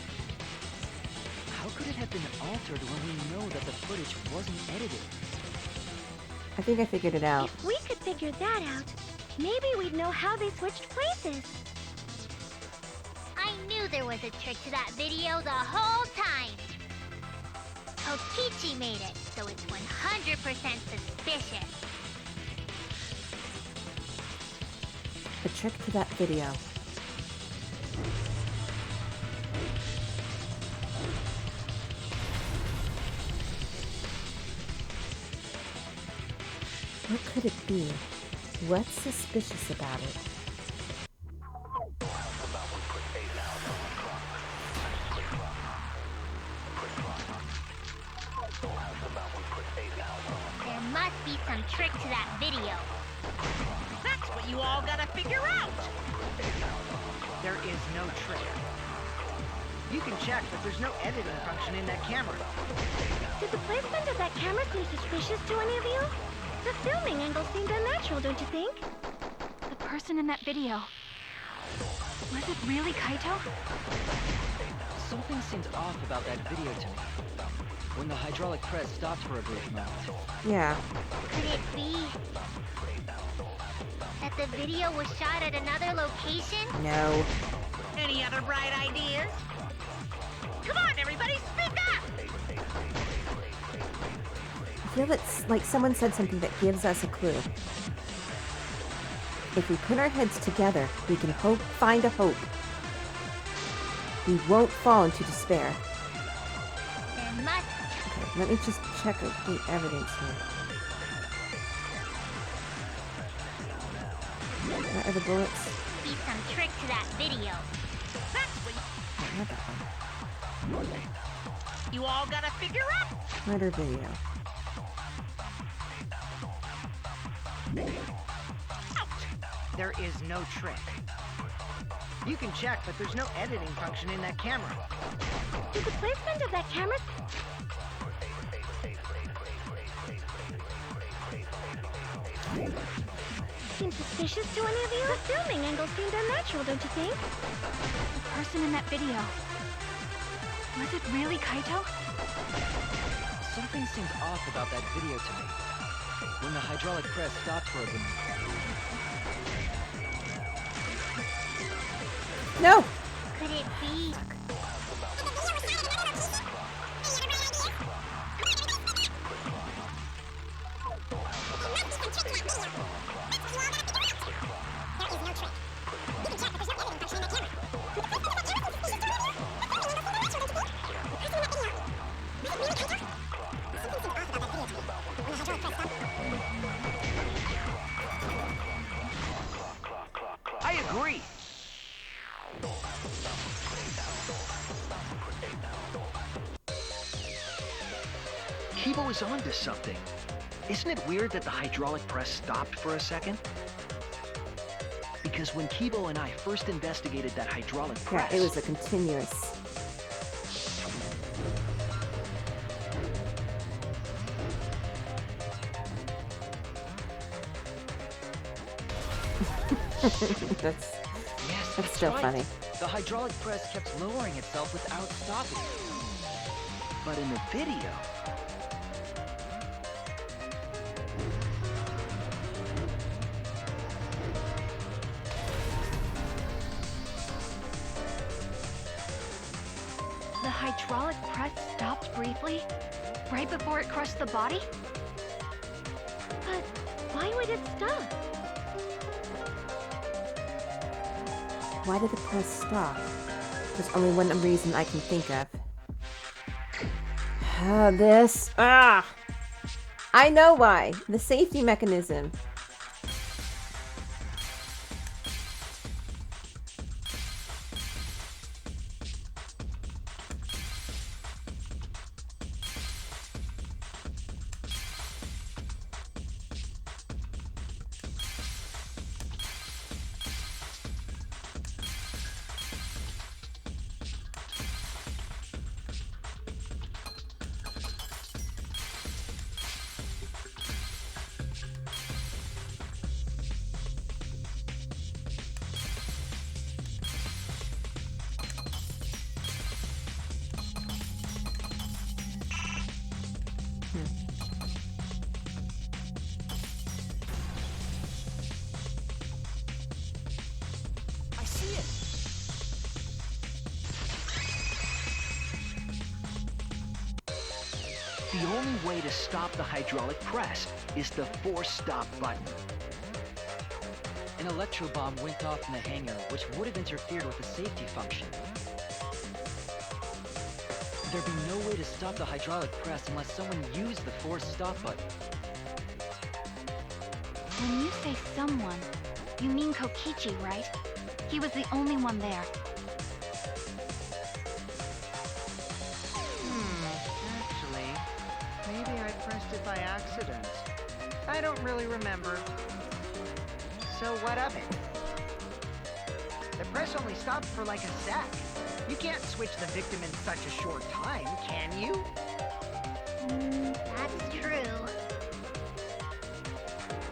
Speaker 6: How could it have been altered when we know that the footage wasn't edited?
Speaker 1: I think I figured it out.
Speaker 9: If we could figure that out, maybe we'd know how they switched places.
Speaker 3: I knew there was a trick to that video the whole time. Kokichi made it, so it's 100% suspicious.
Speaker 1: The trick to that video. What could it be? What's suspicious about it?
Speaker 3: There must be some trick to that video.
Speaker 8: That's what you all gotta figure out.
Speaker 4: There is no trick. You can check, but there's no editing function in that camera.
Speaker 9: Did the placement of that camera seem suspicious to any of you? The filming angle seemed unnatural, don't you think?
Speaker 2: The person in that video. Was it really Kaito?
Speaker 6: Something seemed off about that video to me. When the hydraulic press stopped for a brief moment.
Speaker 1: Yeah.
Speaker 3: Could it be that the video was shot at another location?
Speaker 1: No.
Speaker 8: Any other bright ideas? Come on, everybody, speak up!
Speaker 1: I feel it's like someone said something that gives us a clue. If we put our heads together, we can find a hope. We won't fall into despair.
Speaker 3: There must
Speaker 1: Okay, let me just check the evidence here. What are the bullets?
Speaker 3: be some trick to that video.
Speaker 8: That's what
Speaker 1: Oh, not that one.
Speaker 8: you all gotta figure out.
Speaker 1: Murder video.
Speaker 4: There is no trick. You can check, but there's no editing function in that camera.
Speaker 9: Did the placement of that camera seem suspicious to any of you? The filming angle seemed unnatural, don't you think?
Speaker 2: The person in that video. Was it really Kaito?
Speaker 6: Something seemed off about that video to me. When the hydraulic press stopped for a brief moment.
Speaker 1: No!
Speaker 3: Could it be?
Speaker 5: I agree. Kibo is onto something. Isn't it weird that the hydraulic press stopped for a second? Because when Kibo and I first investigated that hydraulic
Speaker 1: Yeah,
Speaker 5: press...
Speaker 1: it was a continuous. that's
Speaker 6: Yes,
Speaker 1: still
Speaker 6: right.
Speaker 1: funny.
Speaker 6: The hydraulic press kept lowering itself without stopping.
Speaker 5: But in the video...
Speaker 2: The hydraulic press stopped briefly, right before it crushed the body?
Speaker 9: But why would it stop?
Speaker 1: Why did the press stop? There's only one reason I can think of. This. Ah! I know why. The safety mechanism.
Speaker 6: I see it!
Speaker 5: The only way to stop the hydraulic press is the force stop button.
Speaker 6: An electro bomb went off in the hangar, which would have interfered with the safety function. There'd be no way to stop the hydraulic press unless someone used the force stop button.
Speaker 2: When you say someone, you mean Kokichi, right? He was the only one there.
Speaker 4: Actually, maybe I pressed it by accident. I don't really remember. So what of it? The press only stopped for like a sec. You can't switch the victim in such a short time, can you?
Speaker 3: That's true.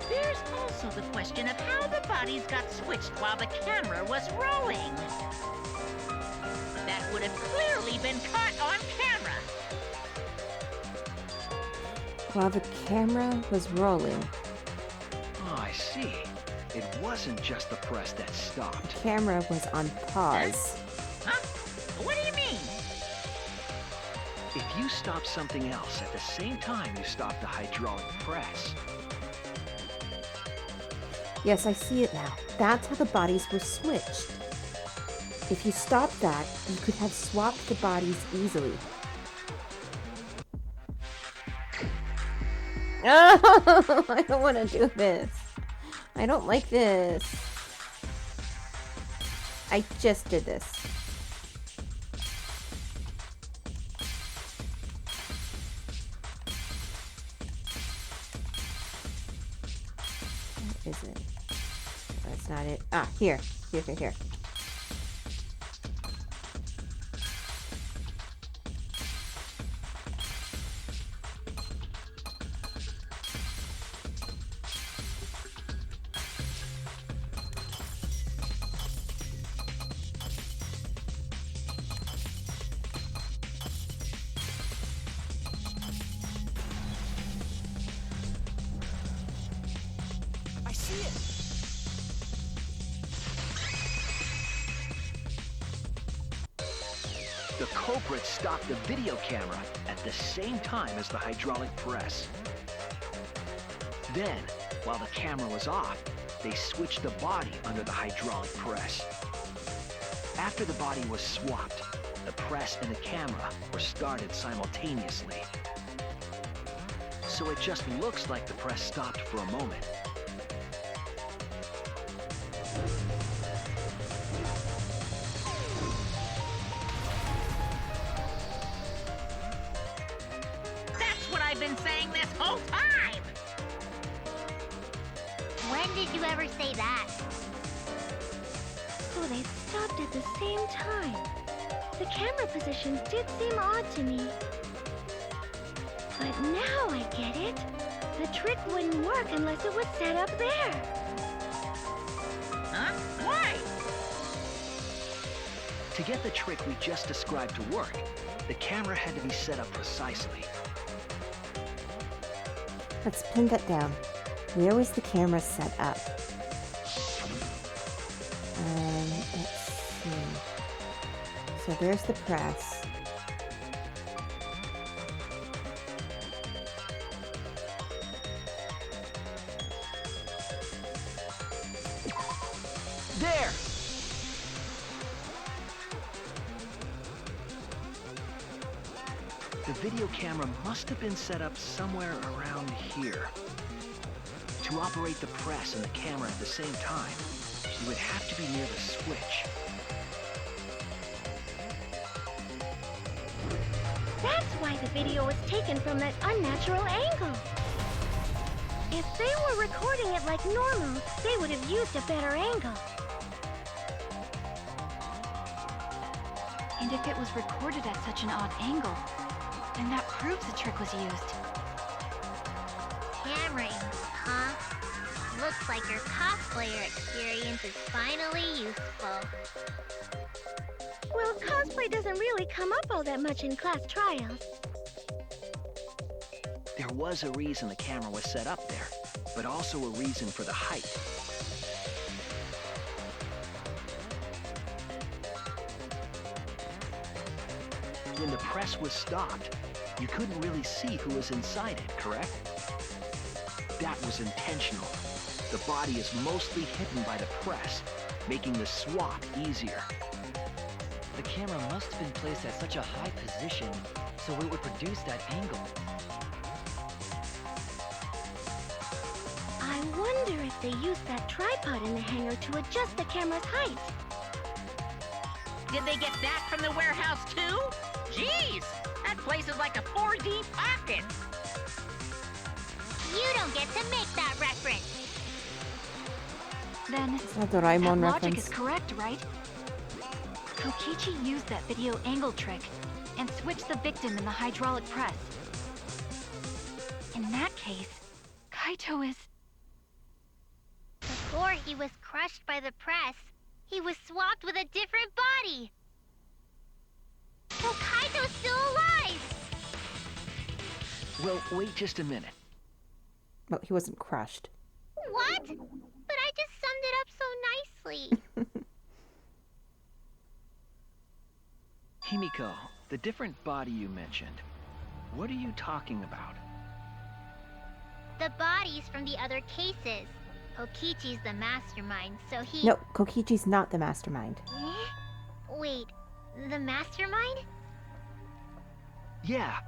Speaker 8: There's also the question of how the bodies got switched while the camera was rolling. That would have clearly been caught on camera.
Speaker 1: While the camera was rolling,
Speaker 5: Oh, I see. It wasn't just the press that stopped.
Speaker 1: the camera was on pause.
Speaker 8: Huh? What do you mean?
Speaker 5: If you stop something else at the same time you stop the hydraulic press,
Speaker 1: Yes, I see it now. That's how the bodies were switched. If you stopped that, you could have swapped the bodies easily. Oh, I don't want to do this. I don't like this. I just did this. What is it? That's not it. Ah, here. Here.
Speaker 6: I see it!
Speaker 5: the culprit stopped the video camera at the same time as the hydraulic press. Then, while the camera was off, they switched the body under the hydraulic press. After the body was swapped, the press and the camera were started simultaneously. So it just looks like the press stopped for a moment.
Speaker 8: That's what I've been saying this whole time!
Speaker 3: When did you ever say that?
Speaker 9: So they stopped at the same time. The camera position did seem odd to me. But now I get it. The trick wouldn't work unless it was set up there.
Speaker 8: Huh? Why?
Speaker 5: To get the trick we just described to work, the camera had to be set up precisely.
Speaker 1: Let's pin that down. Where was the camera set up? Let's see. So there's the press.
Speaker 5: There! The video camera must have been set up somewhere around here. To operate the press and the camera at the same time, you would have to be near the switch.
Speaker 9: That's why the video was taken from that unnatural angle. If they were recording it like normal, they would have used a better angle.
Speaker 2: And if it was recorded at such an odd angle, then that proves the trick was used.
Speaker 3: Camera angles, huh? Looks like your cosplayer experience is finally useful.
Speaker 9: Well, cosplay doesn't really come up all that much in class trials.
Speaker 5: There was a reason the camera was set up there, but also a reason for the height. When the press was stopped, you couldn't really see who was inside it, correct? That was intentional. The body is mostly hidden by the press, making the swap easier.
Speaker 6: The camera must have been placed at such a high position, so it would produce that angle.
Speaker 9: I wonder if they used that tripod in the hangar to adjust the camera's height.
Speaker 8: Did they get that from the warehouse too? Jeez, that place is like a 4D pocket.
Speaker 3: You don't get to make that reference.
Speaker 2: Then,
Speaker 1: It's not the
Speaker 2: that
Speaker 1: Doraemon
Speaker 2: logic
Speaker 1: reference.
Speaker 2: is correct, right? Kokichi used that video angle trick and switched the victim in the hydraulic press. In that case, Kaito is...
Speaker 3: Before he was crushed by the press, he was swapped with a different body. So Kaito's still alive!
Speaker 5: Well, wait just a minute.
Speaker 1: Well, he wasn't crushed.
Speaker 3: What? But I just summed it up so nicely.
Speaker 5: Himiko, the different body you mentioned, what are you talking about?
Speaker 3: The bodies from the other cases. Kokichi's the mastermind, so he...
Speaker 1: No, Kokichi's not the mastermind.
Speaker 3: Eh? Wait, the mastermind?
Speaker 5: Yeah,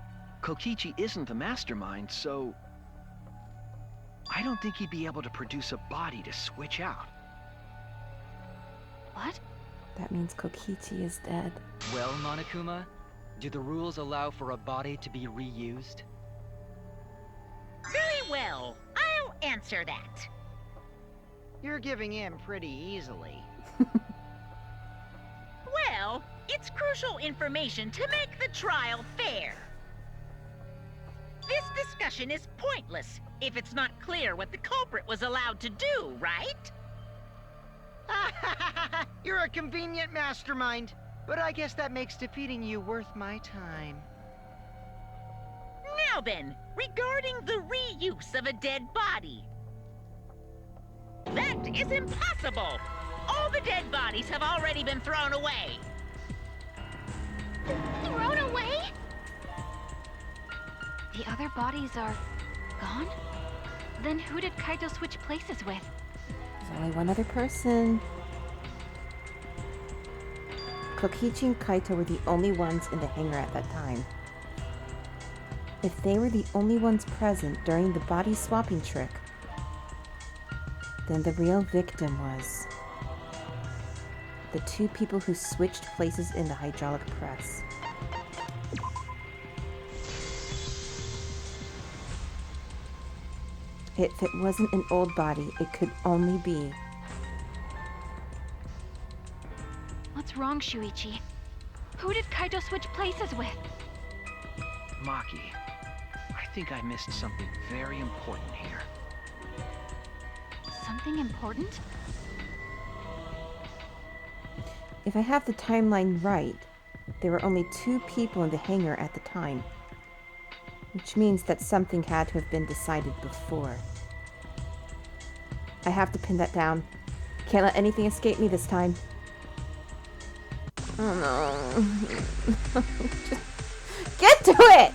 Speaker 5: Kokichi isn't the mastermind, so... I don't think he'd be able to produce a body to switch out.
Speaker 2: What?
Speaker 1: That means Kokichi is dead.
Speaker 6: Well, Monokuma, do the rules allow for a body to be reused?
Speaker 8: Very well, I'll answer that.
Speaker 4: You're giving in pretty easily.
Speaker 8: Well, it's crucial information to make the trial fair. This discussion is pointless if it's not clear what the culprit was allowed to do, right?
Speaker 4: You're a convenient mastermind, but I guess that makes defeating you worth my time.
Speaker 8: Now then, regarding the reuse of a dead body. That is impossible! All the dead bodies have already been thrown away.
Speaker 3: Thrown away?
Speaker 2: The other bodies are... gone? Then who did Kaito switch places with?
Speaker 1: There's only one other person. Kokichi and Kaito were the only ones in the hangar at that time. If they were the only ones present during the body swapping trick, then the real victim was the two people who switched places in the hydraulic press. If it wasn't an old body, it could only be...
Speaker 2: What's wrong, Shuichi? Who did Kaito switch places with?
Speaker 5: Maki, I think I missed something very important here.
Speaker 2: Something important?
Speaker 1: If I have the timeline right, there were only two people in the hangar at the time. Which means that something had to have been decided before. I have to pin that down. Can't let anything escape me this time. Oh no. Get to it!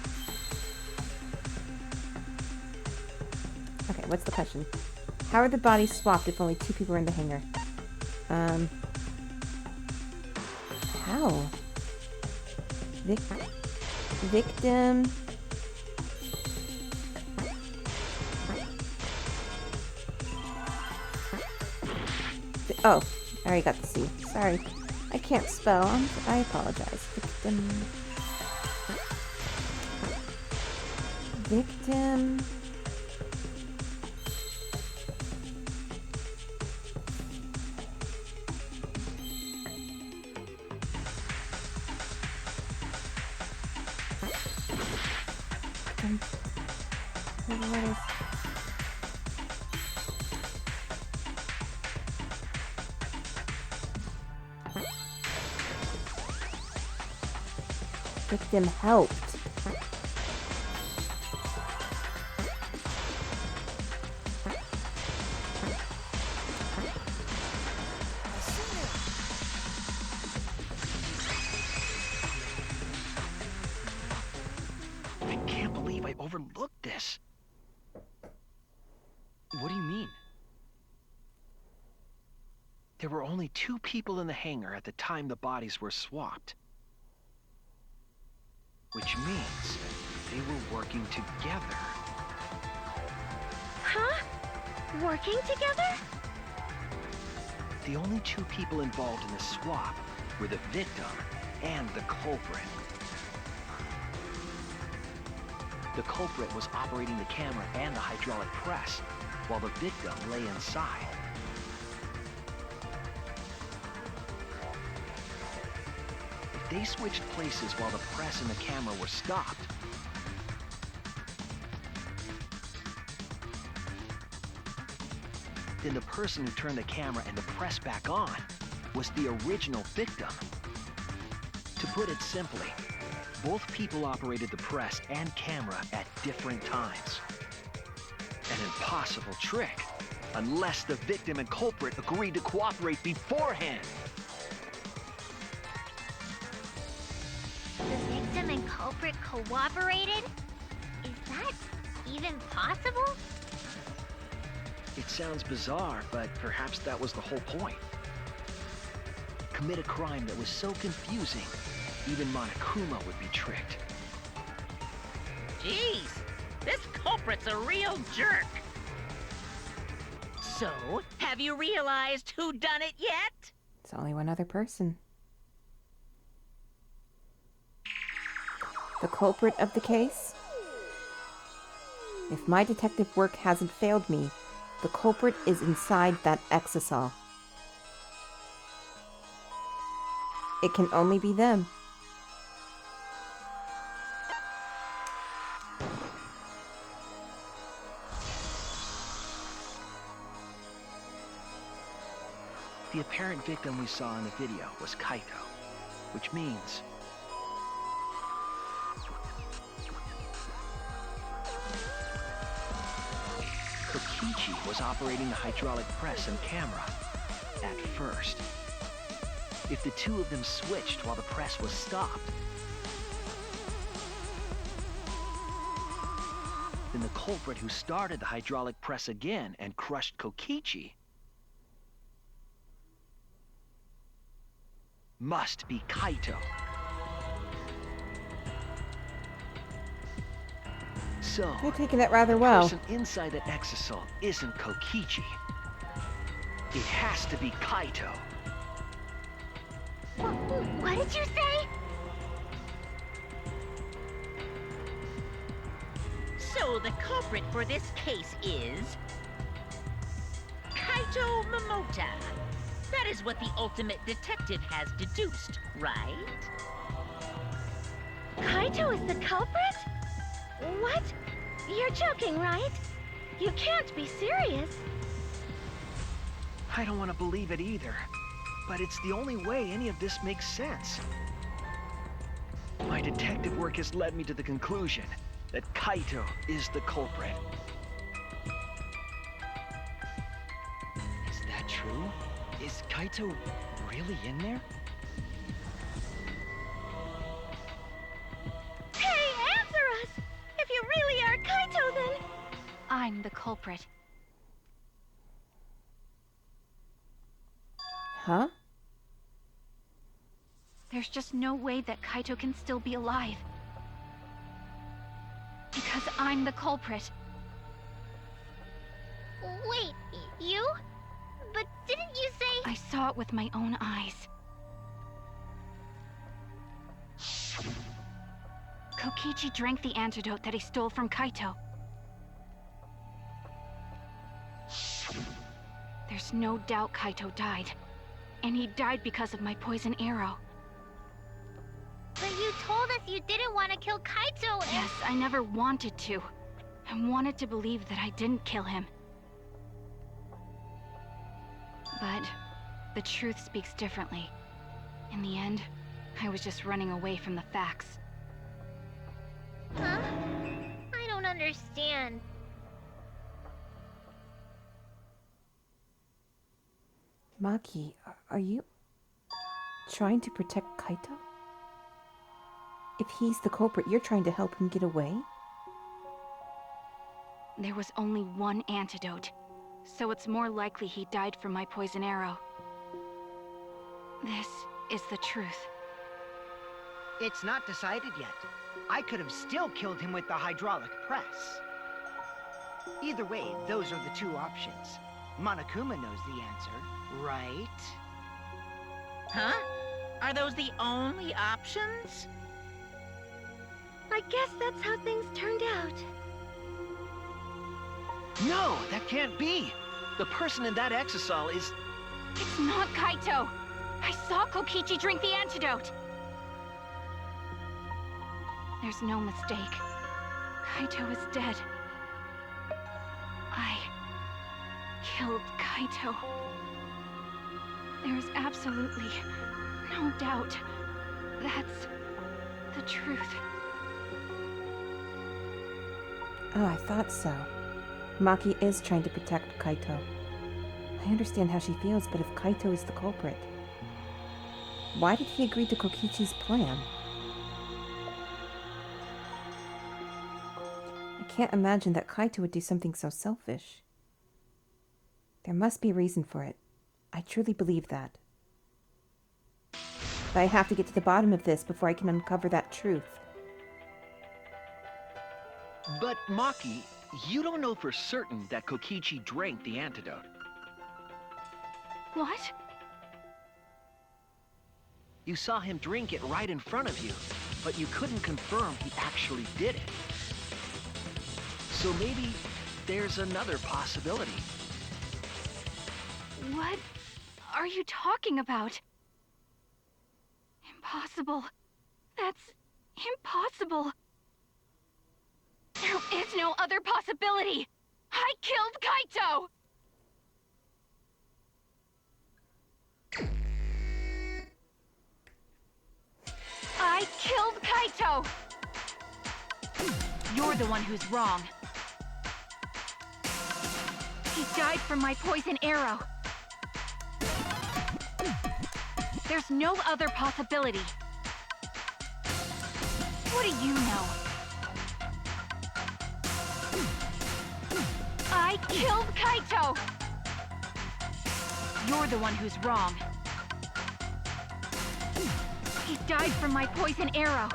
Speaker 1: Okay, what's the question? How are the bodies swapped if only two people are in the hangar? How? Victim... Oh, I already got the C. Sorry. I can't spell. I apologize. Victim... What is... Victim helped.
Speaker 5: overlooked this.
Speaker 6: What do you mean?
Speaker 5: There were only 2 people in the hangar at the time the bodies were swapped. Which means they were working together.
Speaker 9: Huh? Working together?
Speaker 5: The only 2 people involved in the swap were the victim and the culprit. The culprit was operating the camera and the hydraulic press, while the victim lay inside. If they switched places while the press and the camera were stopped, then the person who turned the camera and the press back on was the original victim. To put it simply, both people operated the press and camera at different times. An impossible trick, unless the victim and culprit agreed to cooperate beforehand.
Speaker 3: The victim and culprit cooperated? Is that even possible?
Speaker 5: It sounds bizarre, but perhaps that was the whole point. Commit a crime that was so confusing, even Monokuma would be tricked.
Speaker 8: Jeez, this culprit's a real jerk. So, have you realized who done it yet?
Speaker 1: It's only one other person. The culprit of the case? If my detective work hasn't failed me, the culprit is inside that exisal. It can only be them.
Speaker 5: The apparent victim we saw in the video was Kaito, which means Kokichi was operating the hydraulic press and camera at first. If the 2 of them switched while the press was stopped, then the culprit who started the hydraulic press again and crushed Kokichi must be Kaito. So,
Speaker 1: You're taking that rather
Speaker 5: the
Speaker 1: well.
Speaker 5: person inside that exisal isn't Kokichi. It has to be Kaito.
Speaker 3: What did you say?
Speaker 8: So the culprit for this case is... Kaito Momota. That is what the ultimate detective has deduced, right?
Speaker 9: Kaito is the culprit? What? You're joking, right? You can't be serious.
Speaker 5: I don't want to believe it either, but it's the only way any of this makes sense. My detective work has led me to the conclusion that Kaito is the culprit.
Speaker 6: Is that true? Is Kaito really in there?
Speaker 9: Hey, answer us! If you really are Kaito, then...
Speaker 2: I'm the culprit.
Speaker 1: Huh?
Speaker 2: There's just no way that Kaito can still be alive. Because I'm the culprit.
Speaker 3: Wait, you? But didn't you say...
Speaker 2: I saw it with my own eyes. Kokichi drank the antidote that he stole from Kaito. There's no doubt Kaito died. And he died because of my poison arrow.
Speaker 3: But you told us you didn't want to kill Kaito and...
Speaker 2: Yes, I never wanted to. I wanted to believe that I didn't kill him. But the truth speaks differently. In the end, I was just running away from the facts.
Speaker 3: Huh? I don't understand.
Speaker 1: Maki, are you trying to protect Kaito? If he's the culprit, you're trying to help him get away?
Speaker 2: There was only one antidote, so it's more likely he died from my poison arrow. This is the truth.
Speaker 4: It's not decided yet. I could have still killed him with the hydraulic press. Either way, those are the two options. Monokuma knows the answer, right?
Speaker 8: Huh? Are those the only options?
Speaker 9: I guess that's how things turned out.
Speaker 5: No, that can't be. The person in that exisal is...
Speaker 2: It's not Kaito! I saw Kokichi drink the antidote! There's no mistake. Kaito is dead. I killed Kaito. There's absolutely no doubt. That's the truth.
Speaker 1: Oh, I thought so. Maki is trying to protect Kaito. I understand how she feels, but if Kaito is the culprit, why did he agree to Kokichi's plan? I can't imagine that Kaito would do something so selfish. There must be a reason for it. I truly believe that. But I have to get to the bottom of this before I can uncover that truth.
Speaker 5: But, Maki, you don't know for certain that Kokichi drank the antidote.
Speaker 2: What?
Speaker 5: You saw him drink it right in front of you, but you couldn't confirm he actually did it. So maybe there's another possibility.
Speaker 2: What are you talking about? Impossible. That's impossible. There is no other possibility. I killed Kaito! I killed Kaito! You're the one who's wrong. He died from my poison arrow. There's no other possibility. What do you know? I killed Kaito! You're the one who's wrong. He died from my poison arrow.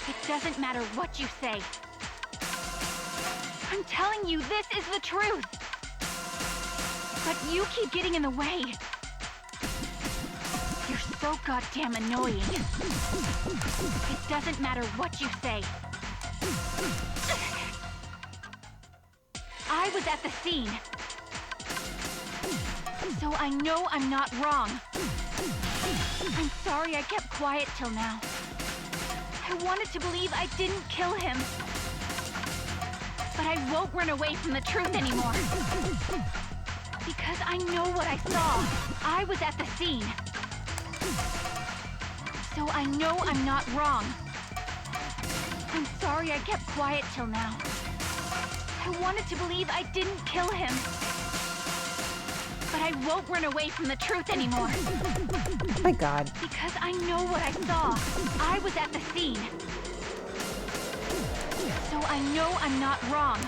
Speaker 2: It doesn't matter what you say. I'm telling you, this is the truth. But you keep getting in the way. You're so goddamn annoying. It doesn't matter what you say. I was at the scene. So I know I'm not wrong. I'm sorry I kept quiet till now. I wanted to believe I didn't kill him. But I won't run away from the truth anymore. Because I know what I saw. I was at the scene. So I know I'm not wrong. I'm sorry I kept quiet till now. I wanted to believe I didn't kill him. But I won't run away from the truth anymore.
Speaker 1: Oh my god.
Speaker 2: Because I know what I saw. I was at the scene. So I know I'm not wrong.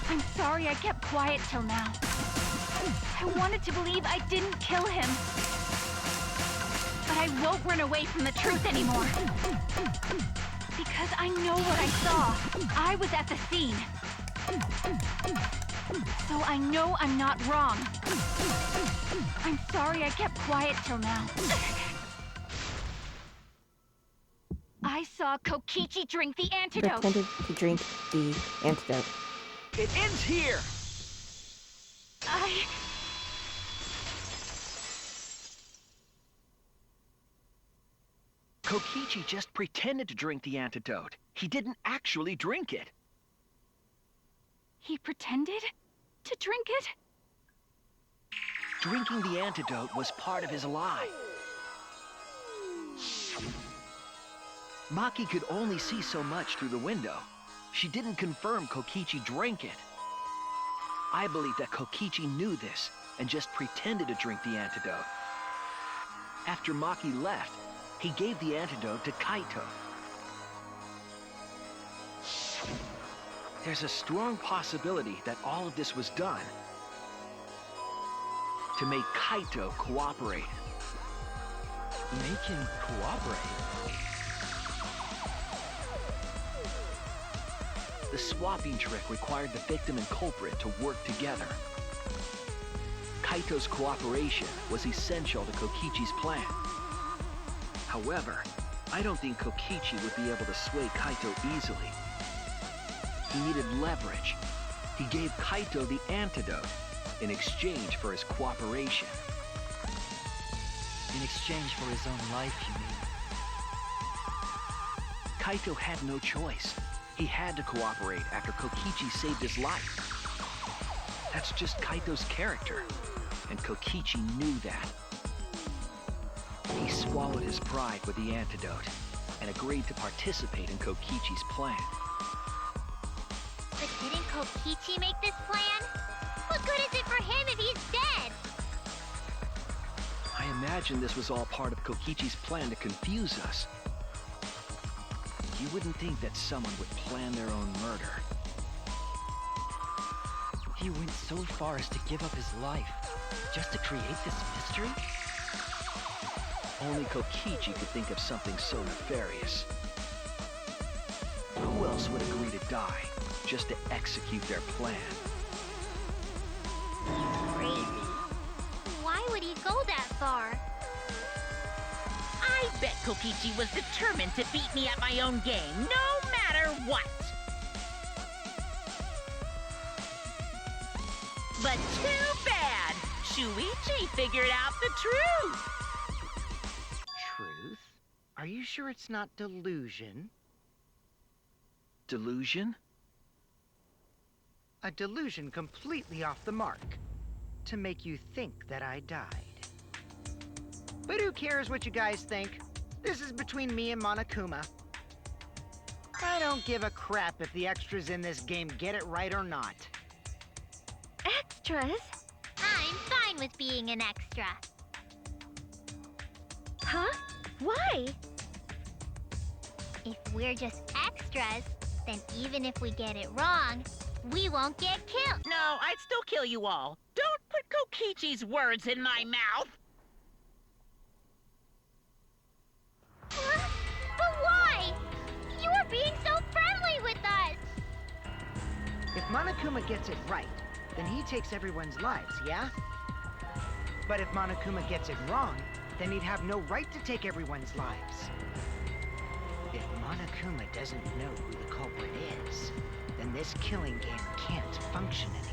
Speaker 2: I'm sorry I kept quiet till now. I wanted to believe I didn't kill him. But I won't run away from the truth anymore. Because I know what I saw. I was at the scene. So I know I'm not wrong. I'm sorry I kept quiet till now. I saw Kokichi drink the antidote.
Speaker 1: Pretended to drink the antidote.
Speaker 5: It ends here! Kokichi just pretended to drink the antidote. He didn't actually drink it.
Speaker 2: He pretended to drink it?
Speaker 5: Drinking the antidote was part of his lie. Maki could only see so much through the window. She didn't confirm Kokichi drank it. I believe that Kokichi knew this and just pretended to drink the antidote. After Maki left, He gave the antidote to Kaito. There's a strong possibility that all of this was done to make Kaito cooperate.
Speaker 6: Make him cooperate?
Speaker 5: The swapping trick required the victim and culprit to work together. Kaito's cooperation was essential to Kokichi's plan. However, I don't think Kokichi would be able to sway Kaito easily. He needed leverage. He gave Kaito the antidote in exchange for his cooperation.
Speaker 6: In exchange for his own life, you mean?
Speaker 5: Kaito had no choice. He had to cooperate after Kokichi saved his life. That's just Kaito's character, and Kokichi knew that. He swallowed his pride with the antidote and agreed to participate in Kokichi's plan.
Speaker 3: But didn't Kokichi make this plan? What good is it for him if he's dead?
Speaker 5: I imagine this was all part of Kokichi's plan to confuse us. You wouldn't think that someone would plan their own murder.
Speaker 6: He went so far as to give up his life, just to create this mystery?
Speaker 5: Only Kokichi could think of something so nefarious. Who else would agree to die just to execute their plan?
Speaker 3: Crazy. Why would he go that far?
Speaker 8: I bet Kokichi was determined to beat me at my own game, no matter what. But too bad! Shuichi figured out the truth!
Speaker 4: Truth? Are you sure it's not delusion?
Speaker 5: Delusion?
Speaker 4: A delusion completely off the mark. To make you think that I died. But who cares what you guys think? This is between me and Monokuma. I don't give a crap if the extras in this game get it right or not.
Speaker 9: Extras?
Speaker 3: I'm fine with being an extra.
Speaker 9: Huh? Why?
Speaker 3: If we're just extras, then even if we get it wrong, we won't get killed.
Speaker 8: No, I'd still kill you all. Don't put Kokichi's words in my mouth!
Speaker 3: Huh? But why? You are being so friendly with us!
Speaker 4: If Monokuma gets it right, then he takes everyone's lives, yeah? But if Monokuma gets it wrong, then he'd have no right to take everyone's lives. If Monokuma doesn't know who the culprit is, then this killing game can't function anymore.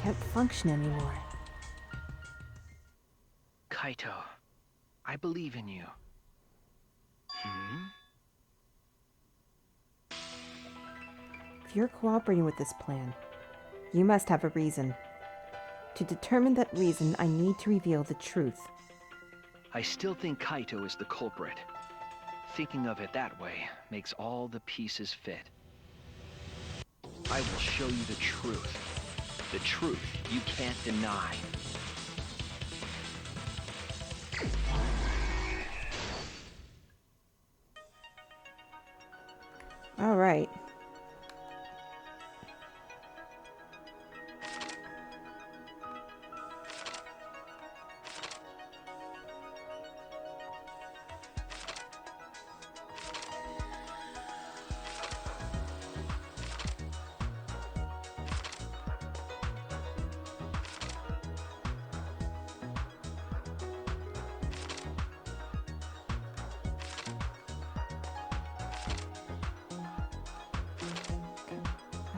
Speaker 1: Can't function anymore.
Speaker 5: Kaito, I believe in you.
Speaker 1: If you're cooperating with this plan, you must have a reason. To determine that reason, I need to reveal the truth.
Speaker 5: I still think Kaito is the culprit. Thinking of it that way makes all the pieces fit. I will show you the truth. The truth you can't deny.
Speaker 1: All right.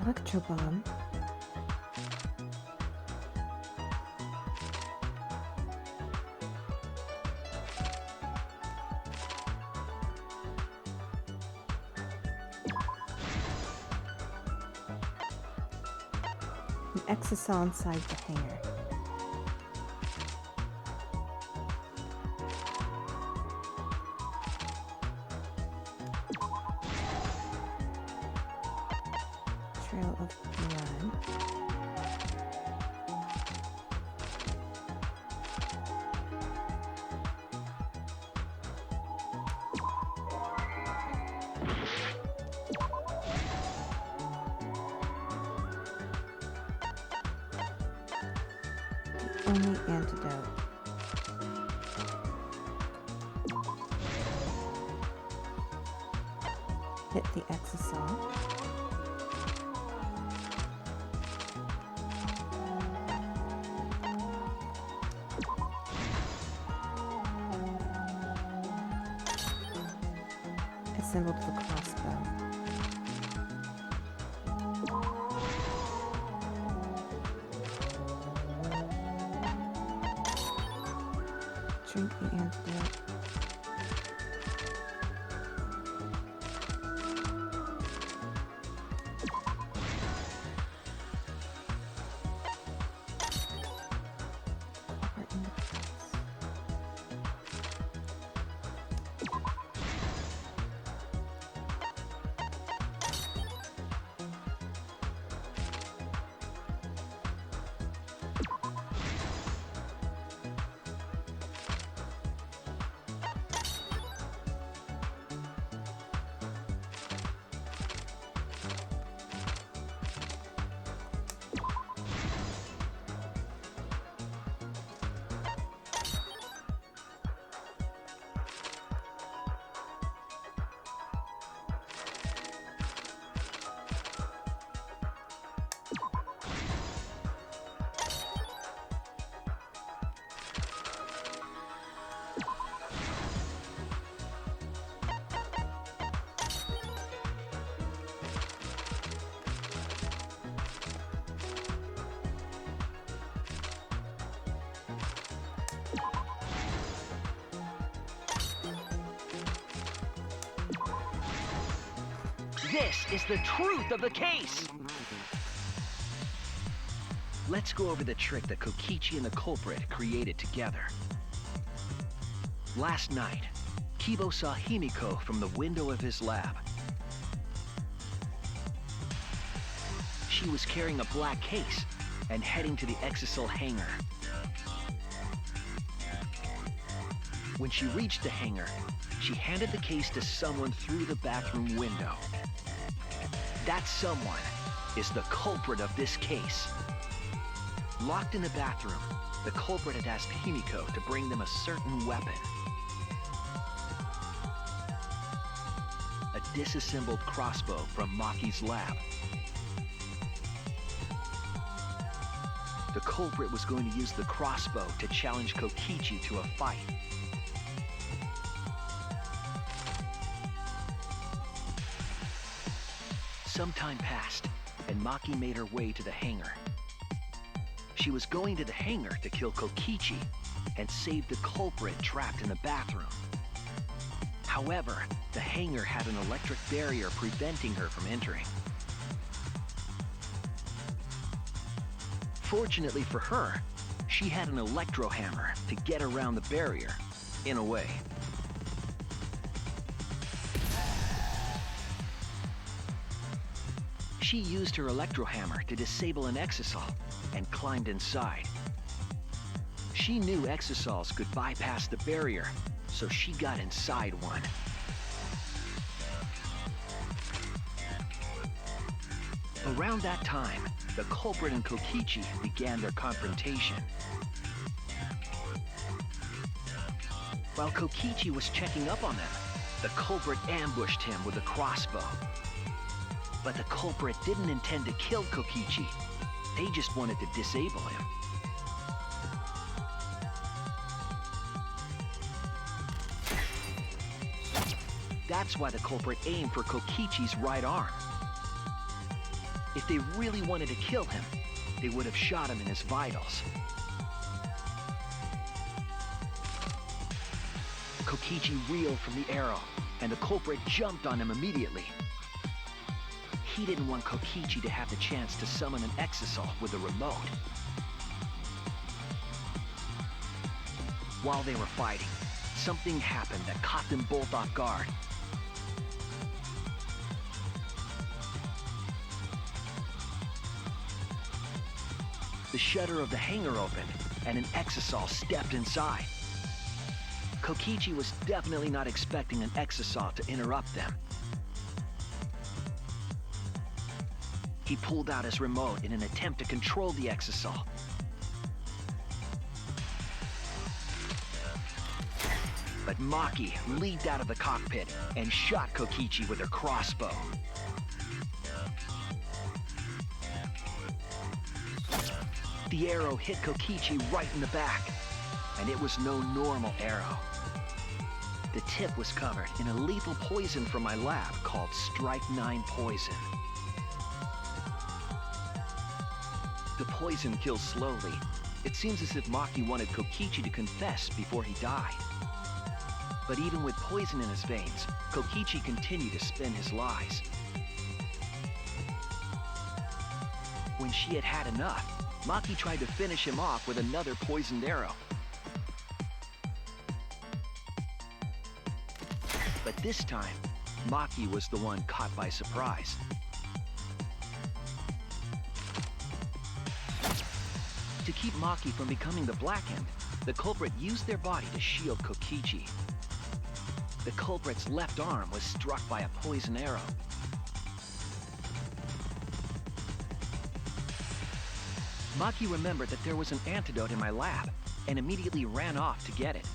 Speaker 1: Electro bomb. An exosaw inside the hangar. Trail of blood. only antidote. Hit the exisal. Assembled the crossbow. Drink the antidote. Copper in the press.
Speaker 5: This is the truth of the case! Let's go over the trick that Kokichi and the culprit created together. Last night, Kibo saw Himiko from the window of his lab. She was carrying a black case and heading to the Exisal hangar. When she reached the hangar, she handed the case to someone through the bathroom window. That someone is the culprit of this case. Locked in the bathroom, the culprit had asked Himiko to bring them a certain weapon. A disassembled crossbow from Maki's lab. The culprit was going to use the crossbow to challenge Kokichi to a fight. Some time passed, and Maki made her way to the hangar. She was going to the hangar to kill Kokichi and save the culprit trapped in the bathroom. However, the hangar had an electric barrier preventing her from entering. Fortunately for her, she had an electro hammer to get around the barrier, in a way. She used her electro hammer to disable an Exisal and climbed inside. She knew Exisals could bypass the barrier, so she got inside one. Around that time, the culprit and Kokichi began their confrontation. While Kokichi was checking up on them, the culprit ambushed him with a crossbow. But the culprit didn't intend to kill Kokichi. They just wanted to disable him. That's why the culprit aimed for Kokichi's right arm. If they really wanted to kill him, they would have shot him in his vitals. Kokichi reeled from the arrow, and the culprit jumped on him immediately. He didn't want Kokichi to have the chance to summon an Exisal with a remote. While they were fighting, something happened that caught them both off guard. The shutter of the hangar opened, and an Exisal stepped inside. Kokichi was definitely not expecting an Exisal to interrupt them. He pulled out his remote in an attempt to control the Exisal. but Maki leaped out of the cockpit and shot Kokichi with her crossbow. The arrow hit Kokichi right in the back, and it was no normal arrow. The tip was covered in a lethal poison from my lab called Strychnine poison. The poison kills slowly. It seems as if Maki wanted Kokichi to confess before he died. But even with poison in his veins, Kokichi continued to spin his lies. When she had had enough, Maki tried to finish him off with another poisoned arrow. But this time, Maki was the one caught by surprise. To keep Maki from becoming the Black End, the culprit used their body to shield Kokichi. The culprit's left arm was struck by a poison arrow. Maki remembered that there was an antidote in my lab and immediately ran off to get it.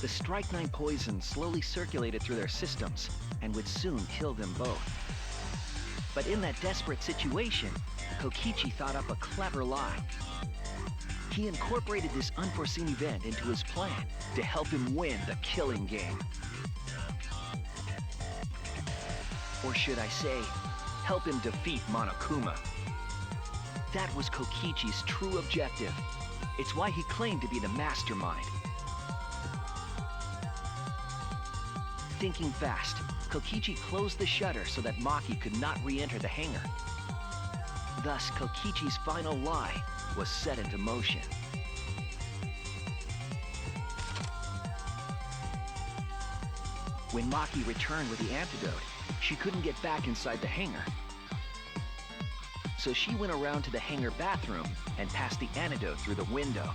Speaker 5: The Strychnine poison slowly circulated through their systems and would soon kill them both. But in that desperate situation, Kokichi thought up a clever lie. He incorporated this unforeseen event into his plan to help him win the killing game. Or should I say, help him defeat Monokuma. That was Kokichi's true objective. It's why he claimed to be the mastermind. Thinking fast, Kokichi closed the shutter so that Maki could not re-enter the hangar. Thus, Kokichi's final lie was set into motion. When Maki returned with the antidote, she couldn't get back inside the hangar. So she went around to the hangar bathroom and passed the antidote through the window.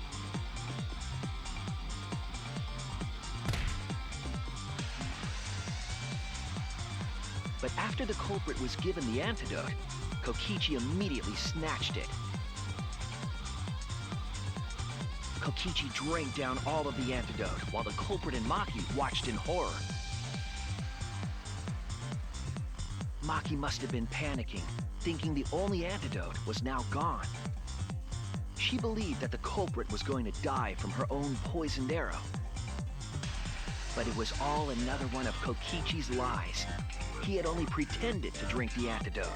Speaker 5: But after the culprit was given the antidote, Kokichi immediately snatched it. Kokichi drank down all of the antidote while the culprit and Maki watched in horror. Maki must have been panicking, thinking the only antidote was now gone. She believed that the culprit was going to die from her own poisoned arrow. But it was all another one of Kokichi's lies. He had only pretended to drink the antidote.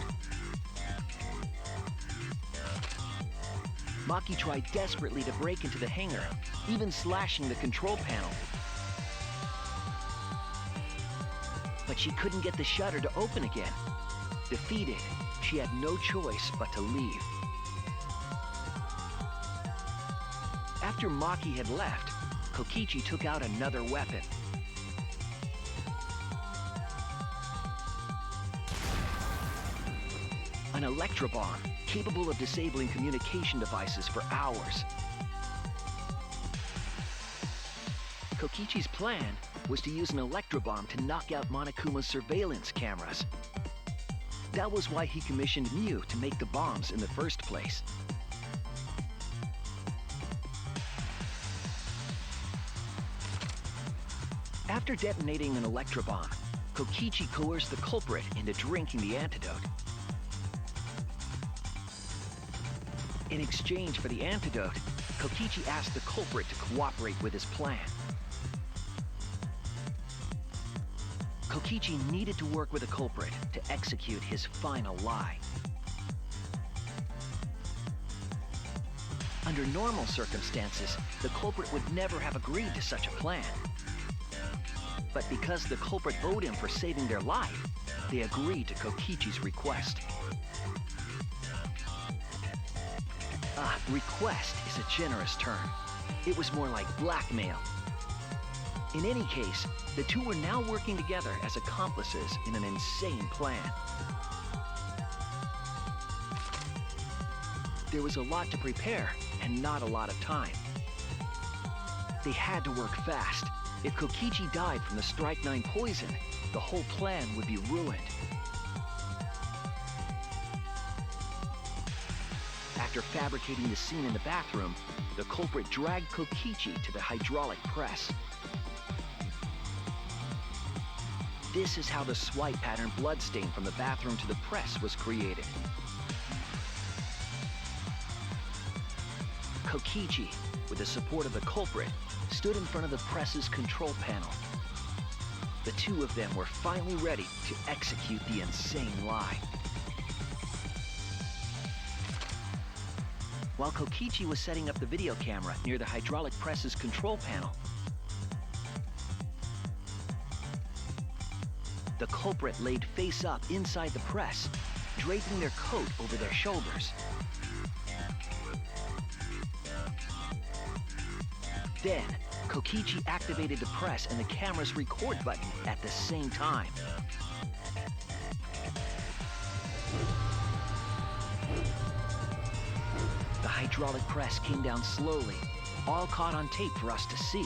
Speaker 5: Maki tried desperately to break into the hangar, even slashing the control panel. But she couldn't get the shutter to open again. Defeated, she had no choice but to leave. After Maki had left, Kokichi took out another weapon. An electrobomb, capable of disabling communication devices for hours. Kokichi's plan was to use an electrobomb to knock out Monokuma's surveillance cameras. That was why he commissioned Mew to make the bombs in the first place. After detonating an electrobomb, Kokichi coerced the culprit into drinking the antidote. In exchange for the antidote, Kokichi asked the culprit to cooperate with his plan. Kokichi needed to work with the culprit to execute his final lie. Under normal circumstances, the culprit would never have agreed to such a plan. But because the culprit owed him for saving their life, they agreed to Kokichi's request. Request is a generous term. It was more like blackmail. In any case, the two were now working together as accomplices in an insane plan. There was a lot to prepare and not a lot of time. They had to work fast. If Kokichi died from the Strychnine poison, the whole plan would be ruined. After fabricating the scene in the bathroom, the culprit dragged Kokichi to the hydraulic press. This is how the swipe pattern bloodstain from the bathroom to the press was created. Kokichi, with the support of the culprit, stood in front of the press's control panel. The two of them were finally ready to execute the insane lie. While Kokichi was setting up the video camera near the hydraulic press's control panel, the culprit laid face up inside the press, draping their coat over their shoulders. Then, Kokichi activated the press and the camera's record button at the same time. The hydraulic press came down slowly, all caught on tape for us to see.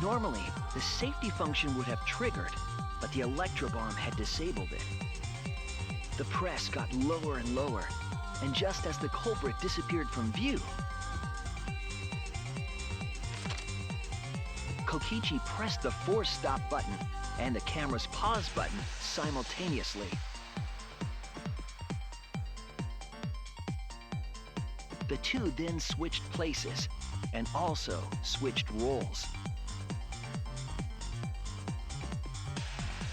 Speaker 5: Normally, the safety function would have triggered, but the electrobomb had disabled it. The press got lower and lower, and just as the culprit disappeared from view, Kokichi pressed the force stop button and the camera's pause button simultaneously. The two then switched places and also switched roles.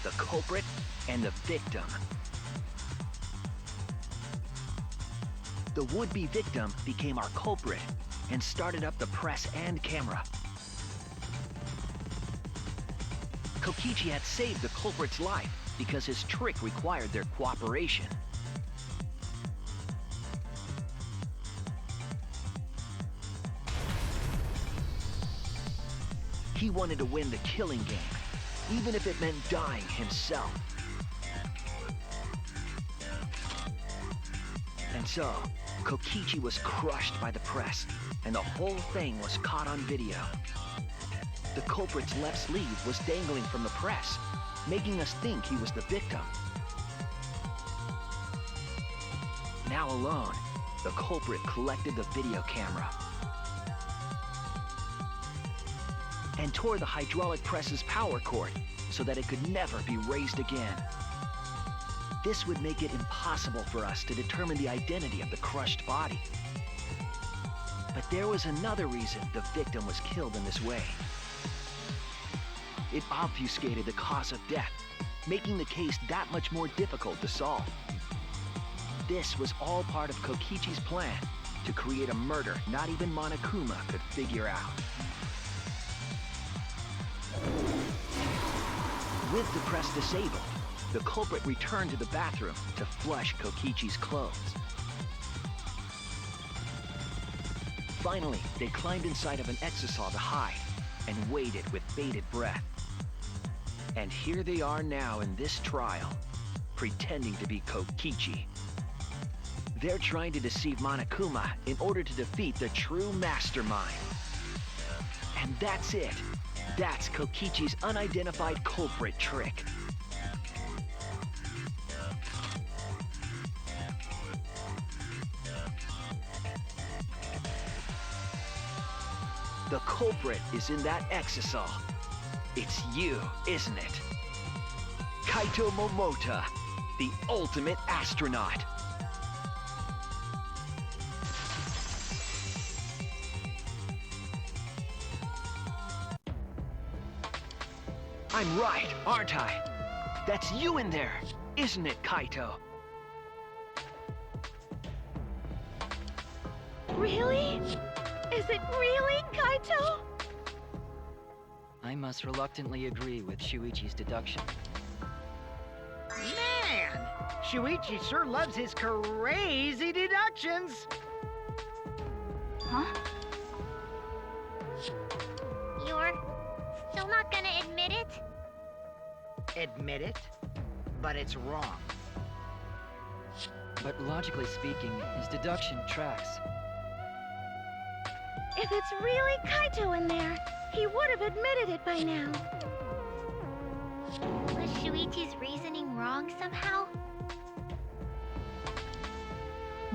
Speaker 5: The culprit and the victim. The would-be victim became our culprit and started up the press and camera. Kokichi had saved the culprit's life because his trick required their cooperation. He wanted to win the killing game, even if it meant dying himself. And so, Kokichi was crushed by the press, and the whole thing was caught on video. The culprit's left sleeve was dangling from the press, making us think he was the victim. Now alone, the culprit collected the video camera and tore the hydraulic press's power cord so that it could never be raised again. This would make it impossible for us to determine the identity of the crushed body. But there was another reason the victim was killed in this way. It obfuscated the cause of death, making the case that much more difficult to solve. This was all part of Kokichi's plan to create a murder not even Monokuma could figure out. With the press disabled, the culprit returned to the bathroom to flush Kokichi's clothes. Finally, they climbed inside of an exisal to hide and waited with bated breath. And here they are now in this trial, pretending to be Kokichi. They're trying to deceive Monokuma in order to defeat the true mastermind. And that's it. That's Kokichi's unidentified culprit trick. The culprit is in that exisal. It's you, isn't it? Kaito Momota, the ultimate astronaut. I'm right, aren't I? That's you in there, isn't it, Kaito?
Speaker 9: Really? Is it really Kaito?
Speaker 6: I must reluctantly agree with Shuichi's deduction.
Speaker 4: Man! Shuichi sure loves his crazy deductions!
Speaker 2: Huh?
Speaker 3: You're still not gonna admit it?
Speaker 4: Admit it, but it's wrong.
Speaker 6: But logically speaking, his deduction tracks.
Speaker 9: If it's really Kaito in there, he would have admitted it by now.
Speaker 3: Was Shuichi's reasoning wrong somehow?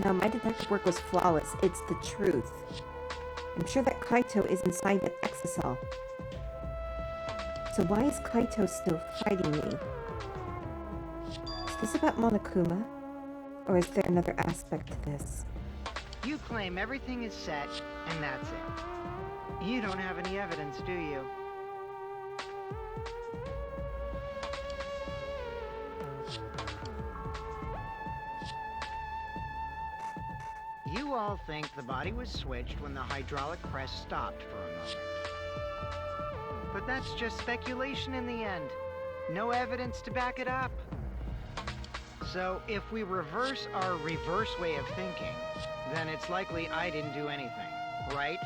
Speaker 1: No, my detective work was flawless. It's the truth. I'm sure that Kaito is inside that exisal. So why is Kaito still fighting me? Is this about Monokuma? Or is there another aspect to this?
Speaker 4: You claim everything is set, and that's it. You don't have any evidence, do you? You all think the body was switched when the hydraulic press stopped for a moment. But that's just speculation in the end. No evidence to back it up. So if we reverse our reverse way of thinking, then it's likely I didn't do anything, right?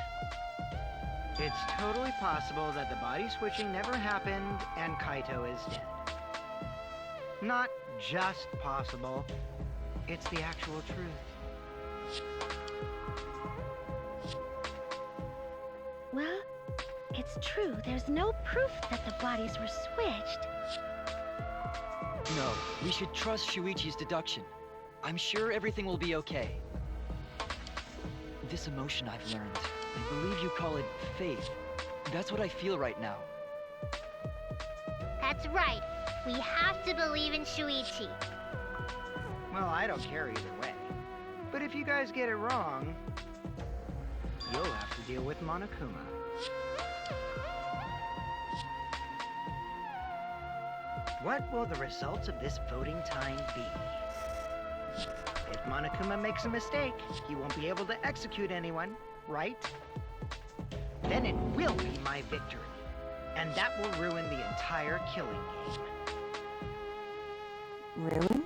Speaker 4: It's totally possible that the body switching never happened and Kaito is dead. Not just possible, it's the actual truth.
Speaker 9: Well, it's true. There's no proof that the bodies were switched.
Speaker 6: No, we should trust Shuichi's deduction. I'm sure everything will be okay. This emotion I've learned, I believe you call it faith. That's what I feel right now.
Speaker 3: That's right. We have to believe in Shuichi.
Speaker 4: Well, I don't care either way. But if you guys get it wrong, you'll have to deal with Monokuma. What will the results of this voting time be? If Monokuma makes a mistake, he won't be able to execute anyone, right? Then it will be my victory. And that will ruin the entire killing game.
Speaker 1: Ruin?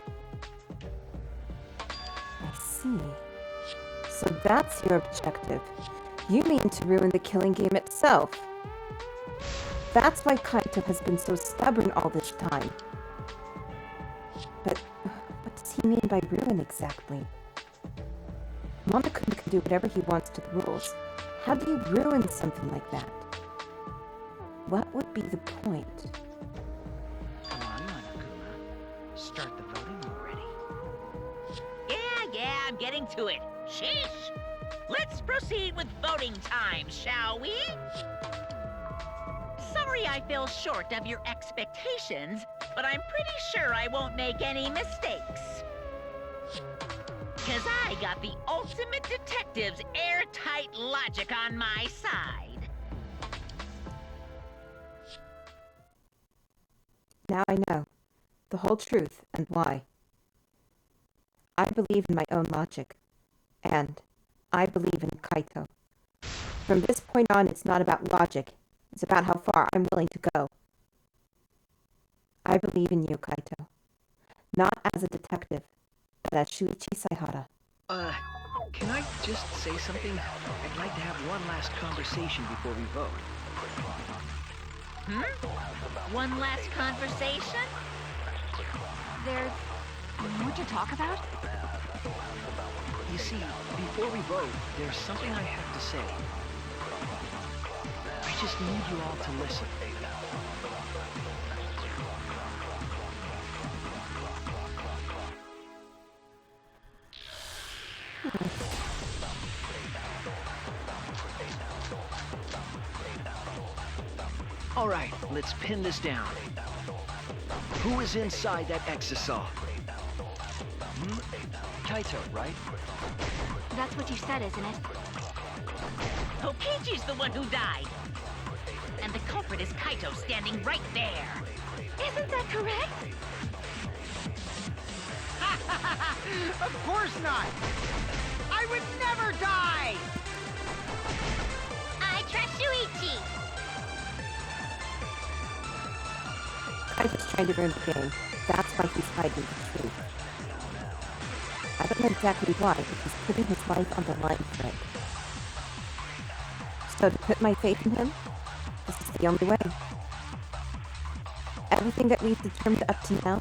Speaker 1: I see. So that's your objective. You mean to ruin the killing game itself. That's why Kaito has been so stubborn all this time. But what does he mean by ruin exactly? Monokuma can do whatever he wants to the rules. How do you ruin something like that? What would be the point?
Speaker 4: Come on, Monokuma. Start the voting already.
Speaker 8: Yeah, I'm getting to it. Sheesh! Let's proceed with voting time, shall we? Sorry I fell short of your expectations, but I'm pretty sure I won't make any mistakes. 'Cause I got the ultimate detective's airtight logic on my side.
Speaker 1: Now I know the whole truth and why. I believe in my own logic, and I believe in Kaito. From this point on, it's not about logic. It's about how far I'm willing to go. I believe in you, Kaito. Not as a detective, but as Shuichi Saihara.
Speaker 5: Can I just say something? I'd like to have one last conversation before we vote.
Speaker 2: One last conversation? There's more to talk about?
Speaker 5: You see, before we vote, there's something I have to say. I just need you all to listen. All right, let's pin this down. Who is inside that exisal?
Speaker 6: Kaito, right?
Speaker 2: That's what you said, isn't it?
Speaker 8: Kokichi's the one who died. And the culprit is Kaito standing right there.
Speaker 9: Isn't that correct?
Speaker 4: Of course not! I would never die!
Speaker 3: I trust Shuichi!
Speaker 1: Kaito's trying to ruin the game. That's why he's hiding the truth. I don't know exactly why, but he's putting his life on the line for it. So to put my faith in him, this is the only way. Everything that we've determined up to now,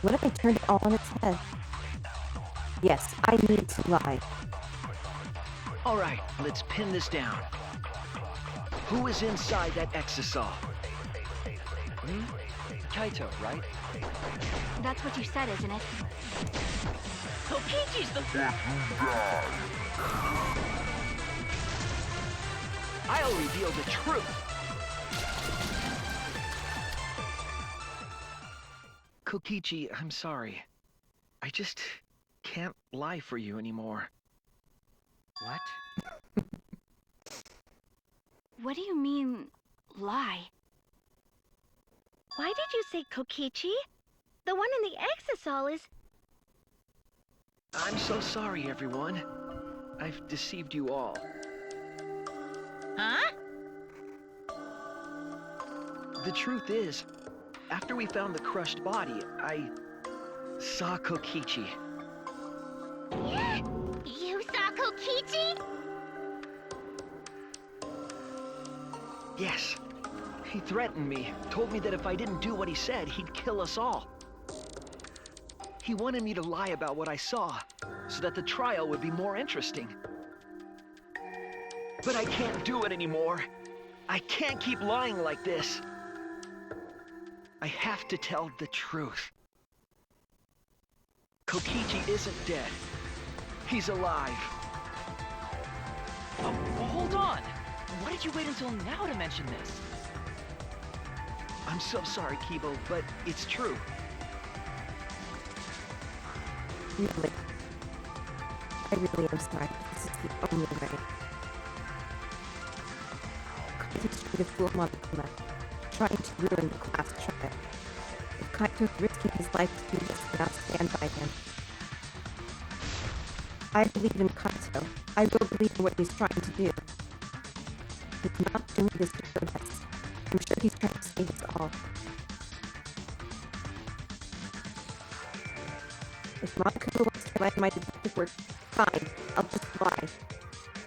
Speaker 1: what if I turned it all on its head? Yes, I need to lie.
Speaker 5: All right, let's pin this down. Who is inside that exisal?
Speaker 6: Kaito, right?
Speaker 2: That's what you said, isn't it?
Speaker 8: Kokichi's the...
Speaker 5: I'll reveal the truth. Kokichi, I'm sorry. I just can't lie for you anymore.
Speaker 6: What?
Speaker 2: What do you mean, lie?
Speaker 9: Why did you say Kokichi? The one in the Exisal is...
Speaker 5: I'm so sorry, everyone. I've deceived you all.
Speaker 8: Huh?
Speaker 5: The truth is, after we found the crushed body, I saw Kokichi.
Speaker 3: You saw Kokichi?
Speaker 5: Yes. He threatened me, told me that if I didn't do what he said, he'd kill us all. He wanted me to lie about what I saw, so that the trial would be more interesting. But I can't do it anymore. I can't keep lying like this. I have to tell the truth. Kokichi isn't dead. He's alive.
Speaker 6: Oh, hold on! Why did you wait until now to mention this?
Speaker 5: I'm so sorry, Kibo, but it's true.
Speaker 1: Really. I really am sorry. This is the only way. Kaito's trying to fool Monokuma, trying to ruin the class trial. If Kaito's risking his life to do this, then I'll stand by him. I believe in Kaito. I will believe in what he's trying to do. He's not doing this to hurt us. I'm sure he's trying to save us all. If Monokuma wants to lie my detective work, fine. I'll just lie.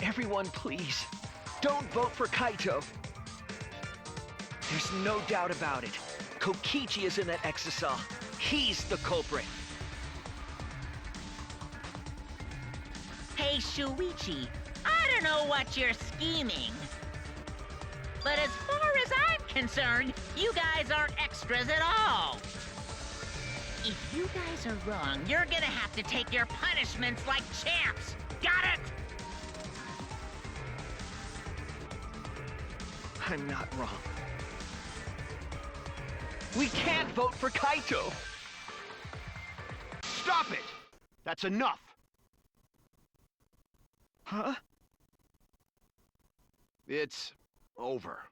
Speaker 5: Everyone, please, don't vote for Kaito. There's no doubt about it. Kokichi is in that Exisal. He's the culprit.
Speaker 8: Hey, Shuichi, I don't know what you're scheming. But as far as I'm concerned, you guys aren't extras at all. If you guys are wrong, you're gonna have to take your punishments like champs. Got it?
Speaker 5: I'm not wrong. We can't vote for Kaito!
Speaker 7: Stop it! That's enough!
Speaker 5: Huh?
Speaker 7: It's over.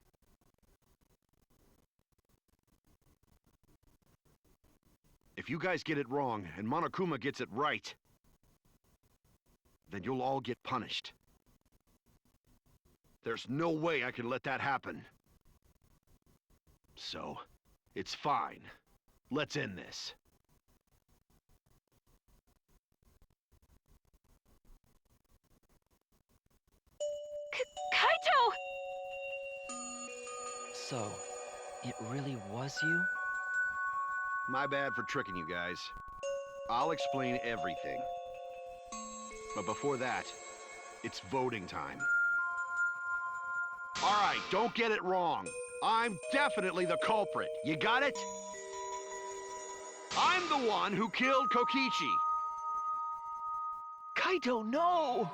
Speaker 7: If you guys get it wrong and Monokuma gets it right, then you'll all get punished. There's no way I can let that happen. So, it's fine. Let's end this.
Speaker 2: Kaito!
Speaker 6: So, it really was you?
Speaker 7: My bad for tricking you guys. I'll explain everything. But before that, it's voting time. Alright, don't get it wrong. I'm definitely the culprit. You got it? I'm the one who killed Kokichi.
Speaker 5: Kaito, no!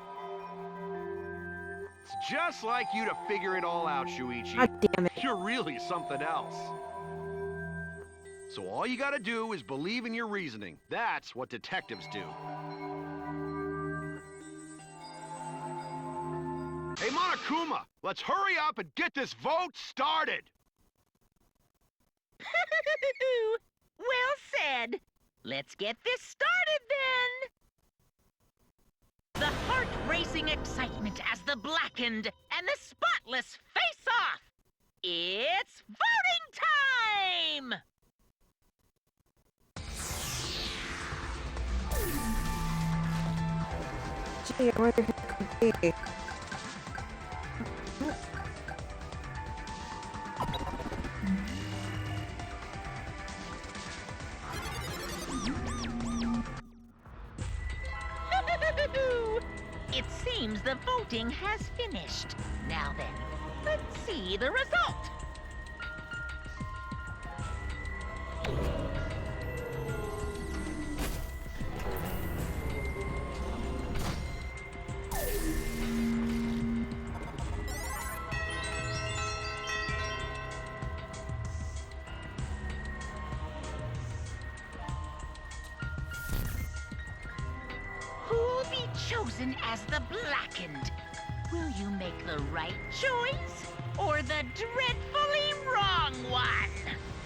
Speaker 7: It's just like you to figure it all out, Shuichi.
Speaker 1: God damn it.
Speaker 7: You're really something else. So all you gotta do is believe in your reasoning. That's what detectives do. Hey, Monokuma, let's hurry up and get this vote started!
Speaker 8: Well said. Let's get this started then. The heart-racing excitement as the blackened and the spotless face off. It's voting time!
Speaker 1: Gee, I wonder who it could be.
Speaker 8: It seems the voting has finished. Now then, let's see the result. chosen as the Blackened. Will you make the right choice or the dreadfully wrong one?